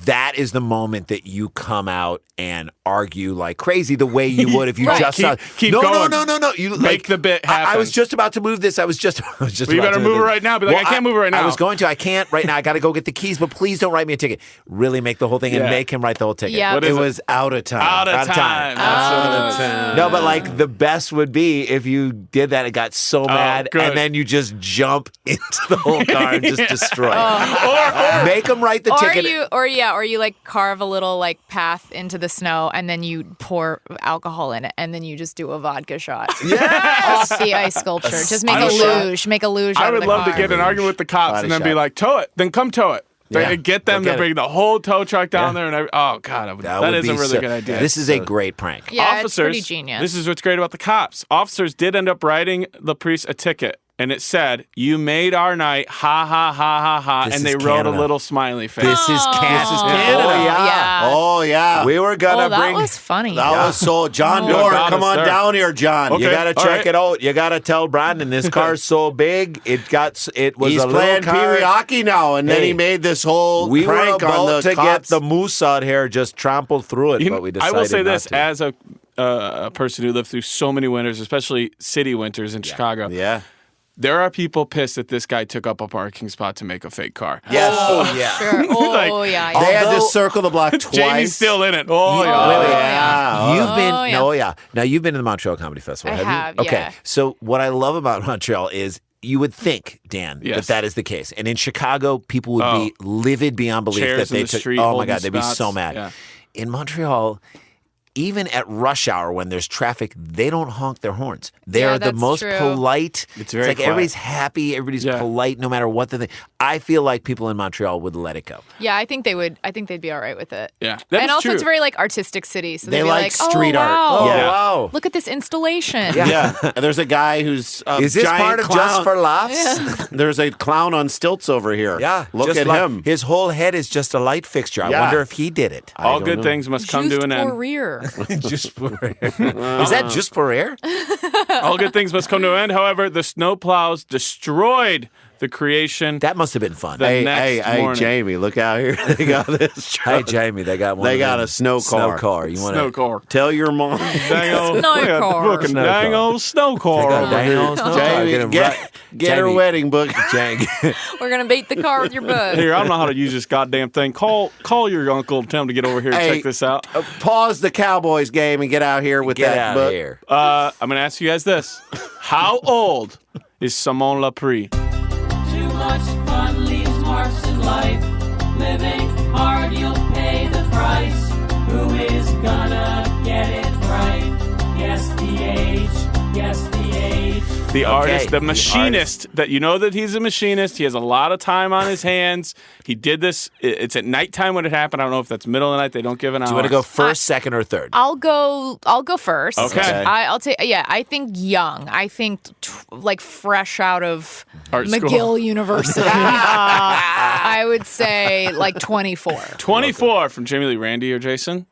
C: That is the moment that you come out and argue like crazy the way you would if you
F: Right.
C: just saw.
G: Keep
C: no,
G: going.
C: no. You
G: Make the bit
C: I
G: happen.
C: was just about to move this. I was just
G: Well, you
C: about
G: better
C: to
G: move it
C: this.
G: right now. Be like, I can't move it right now.
C: I was going to. I can't right now. I got to go get the keys, but please don't write me a ticket. Really make the whole thing and
G: Yeah.
C: make him write the whole ticket.
F: Yeah.
G: What
E: It
G: is it?
E: was out of time.
G: Out of time. That's what it is.
C: No, but like the best would be if you did that and got so mad,
G: good.
C: and then you just jump into the whole car and just destroy it. Make them write the
F: Or
C: ticket.
F: you like carve a little like path into the snow and then you pour alcohol in it and then you just do a vodka shot. Off the ice sculpture. Just make
G: I
F: a
G: would
F: luge. Make a luge
G: I
F: out of
G: would
F: the
G: love
F: car.
G: to get in an argument with the cops
E: Body
G: and then be
E: shot.
G: like, tow it. Then come tow it.
C: Yeah.
G: Get them
C: Go
G: to
C: get
G: bring
C: it.
G: the whole tow truck down there. And oh, God. That
C: would
G: is
C: be
G: a really
C: so-
G: good idea.
C: This is a great prank.
F: Yeah, it's
G: Officers,
F: pretty genius.
G: This is what's great about the cops. Officers did end up writing the priest a ticket, and it said, "You made our night, ha ha ha ha ha,"
C: This
G: and they
C: is
G: wrote
C: Canada.
G: a little smiley face.
C: This is Canada.
E: Canada.
C: Oh, yeah.
F: Yeah.
E: Oh yeah.
C: We were gonna
F: Oh, that
C: bring.
F: was funny.
E: That was so. John
G: Oh.
E: Doerr,
G: Got
E: come
G: us
E: on
G: there.
E: down here, John.
G: Okay.
C: You gotta
G: all
C: check
G: right.
C: it out. You gotta tell Brandon this car's so big. It was
E: He's
C: a
E: playing
C: little car.
E: Pee-wee hockey now, and then
C: Hey,
E: he made this whole
C: We were
E: prank on
C: about
E: the
C: to
E: cops.
C: get the moose out here, just trample through it, but we
G: I
C: decided
G: will say
C: not
G: this
C: to.
G: as a person who lived through so many winters, especially city winters in Chicago.
E: Yeah.
G: there are people pissed that this guy took up a parking spot to make a fake car.
C: Yes.
F: Oh,
C: yeah.
F: Sure. Oh,
G: Like,
F: yeah.
E: They had to
C: Although-
E: circle the block twice.
G: Jamie's still in it. Oh, yeah.
C: Wait, wait.
E: yeah.
C: You've been
F: Oh, yeah.
C: no, yeah. Now you've been to the Montreal Comedy Festival.
F: I
C: have
F: have,
C: you? Okay.
F: yeah.
C: So what I love about Montreal is you would think, Dan,
G: Yes.
C: that is the case. And in Chicago, people would be livid beyond belief
G: Chairs
C: that they
G: in the
C: took.
G: street,
C: Oh my
G: holding
C: God, they'd be so
G: spots.
C: mad.
G: Yeah.
C: In Montreal, even at rush hour when there's traffic, they don't honk their horns. They
F: Yeah,
C: are the
F: that's
C: most
F: true.
C: polite.
E: It's very
C: like
E: quiet.
C: everybody's happy, everybody's
G: Yeah.
C: polite no matter what the thing. I feel like people in Montreal would let it go.
F: Yeah, I think they would. I think they'd be all right with it.
G: Yeah. That
F: And
G: is
F: also,
G: true.
F: it's a very like artistic city. So
E: They
F: they'd be
E: like
F: like,
E: street
F: oh,
E: art.
F: Wow.
C: Oh,
E: Yeah.
C: wow.
F: Look at this installation.
E: Yeah. There's a guy who's a
C: Is this
E: giant
C: part of
E: clown.
C: Just for Laughs?
E: There's a clown on stilts over here.
C: Yeah.
E: Look
C: just
E: at
C: like-
E: him.
C: His whole head is just a light fixture. I
E: Yeah.
C: wonder if he did it.
G: All
E: don't
G: good
E: know.
G: things must come to
F: Juste
G: an
F: pour
G: end.
F: rire.
C: Just for Is that just for air?
G: All good things must come to an end. However, the snowplows destroyed the creation.
C: That must have been fun.
G: The
E: Hey,
G: next
E: hey,
G: morning.
E: Jamie, look out here. They got this
C: Hey,
E: truck.
C: Jamie, they got one.
E: They
C: of
E: got
C: them
E: a snow car.
C: Snow car. You want
G: Snow
C: to?
G: car.
E: Tell your mom.
G: Dang old,
F: Snow
G: look at-
F: car.
G: Look at
C: Snow
G: dang
C: car.
G: old snow car
C: got
G: over
C: dang
G: here.
C: old snow car.
E: Jamie,
C: Get 'em
E: get
C: right.
E: her
C: Jamie.
E: wedding book.
C: Jamie.
F: We're gonna bait the car with your butt.
G: Here, I don't know how to use this goddamn thing. Call your uncle and tell him to get over here and
E: Hey,
G: check this out.
E: Pause the Cowboys game and get out here with
C: Get
E: that
C: out
E: book.
C: of here.
G: I'm going to ask you guys this. How old is Simone Lapre?
D: Too much fun leaves marks in life. Living hard, you'll pay the price. Who is gonna get it right? Guess the age. Guess the age.
G: The artist, the
C: the
G: machinist. That you know that he's a machinist. He has a lot of time on his hands. He did this. It's at nighttime when it happened. I don't know if that's middle of the night. They don't give an hour.
C: Do you want to go first, second, or third?
F: I'll go first.
G: Okay.
F: I'll take. Yeah, I think young. I think like fresh out of
G: Art school.
F: McGill University. I would say like 24.
G: 24 from Jamie Lee. Randy or Jason?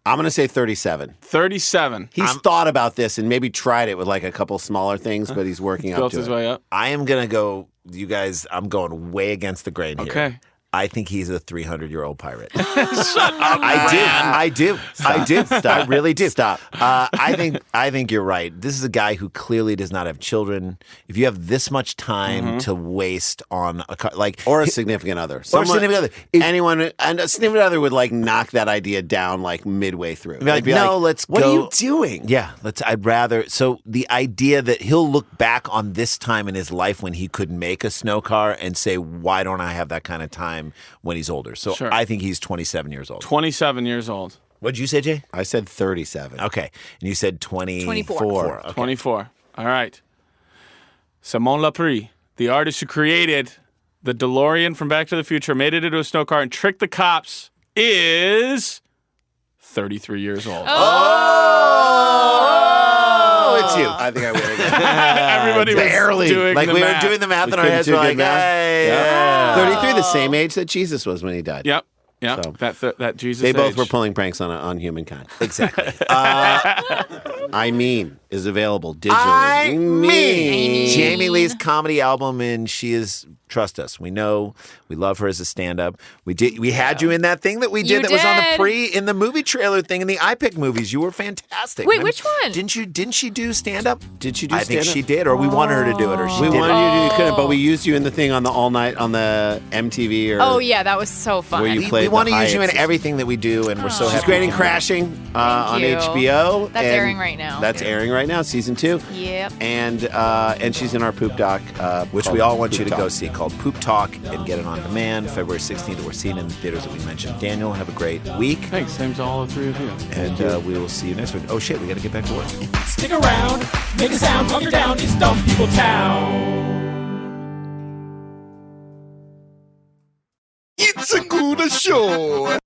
E: I'm going to say 37.
G: 37.
E: He's thought about this and maybe tried it with like a couple smaller things, but he's working up
G: Built
E: to
G: his
E: it.
G: way up.
C: I am going to go, you guys, I'm going way against the grain here.
G: Okay.
C: I think he's a 300-year-old pirate. I do.
E: Stop.
C: I really do.
E: Stop.
C: I think you're right. This is a guy who clearly does not have children. If you have this much time to waste on a car, like
E: Or a significant other.
C: or a significant other,
E: Anyone, and a significant other would like knock that idea down like midway through.
C: Like,
E: They'd be
C: no, let's
E: what
C: go.
E: are you doing?
C: Yeah, I'd rather. So the idea that he'll look back on this time in his life when he could make a snow car and say, "Why don't I have that kind of time when he's older?" So
G: Sure.
C: I think he's 27 years old.
G: 27 years old.
C: What'd you say, Jay?
E: I said 37.
C: Okay, and you said
F: 24.
C: Okay.
G: 24. All right. Simone Lapre, the artist who created the DeLorean from Back to the Future, made it into a snow car and tricked the cops, is 33 years old.
C: Oh, it's you.
E: I think I win again.
G: Everybody
E: barely.
G: was doing
C: Like
G: the
C: we
G: math.
C: were doing the math
E: We
C: in our
E: couldn't
C: heads.
E: do
C: We're
E: good
C: like,
E: math.
C: hey,
E: Yeah. 33, the same age that Jesus was when he died.
G: Yep. Yep.
E: So-
G: That Jesus
E: They both
G: age.
E: were pulling pranks on humankind.
C: exactly.
E: I Mean is available digitally.
C: Jamie Lee's comedy album, and she is. Trust us, we know, we love her as a stand-up. We had you in that thing that we did
F: You
C: that was on the
F: did.
C: in the movie trailer thing in the iPick movies. You were fantastic.
F: Wait, which one?
C: Didn't she do stand-up?
E: Did she do
C: I think
E: stand-up?
C: she did, or we wanted her to do it, or she
E: We
C: did.
E: wanted you to do couldn't, but we used you in the thing on the all night on the MTV or
F: Oh yeah, that was so fun.
E: Where you play
C: We
E: the
C: want to use you in
E: Hyatts.
C: everything that we do, and we're so
E: She's
C: happy.
E: great
C: we
E: in
C: can-
E: Crashing on
F: you.
E: HBO.
F: That's
E: and
F: airing right now.
E: That's airing right now, season 2.
F: Yep.
E: And she's in our Poop doc,
C: which
E: called
C: we all want
E: Poop
C: you to
E: Talk.
C: go see, called Poop Talk, and get it on demand. February 16th, we're seeing it in the theaters that we mentioned. Daniel, have a great week,
G: Thanks. Same to all the three of you.
C: and we will see you next week. Oh shit, we got to get back to work.
D: Stick around, make a sound, hunker down, it's Dumb People Town.
H: It's a good show.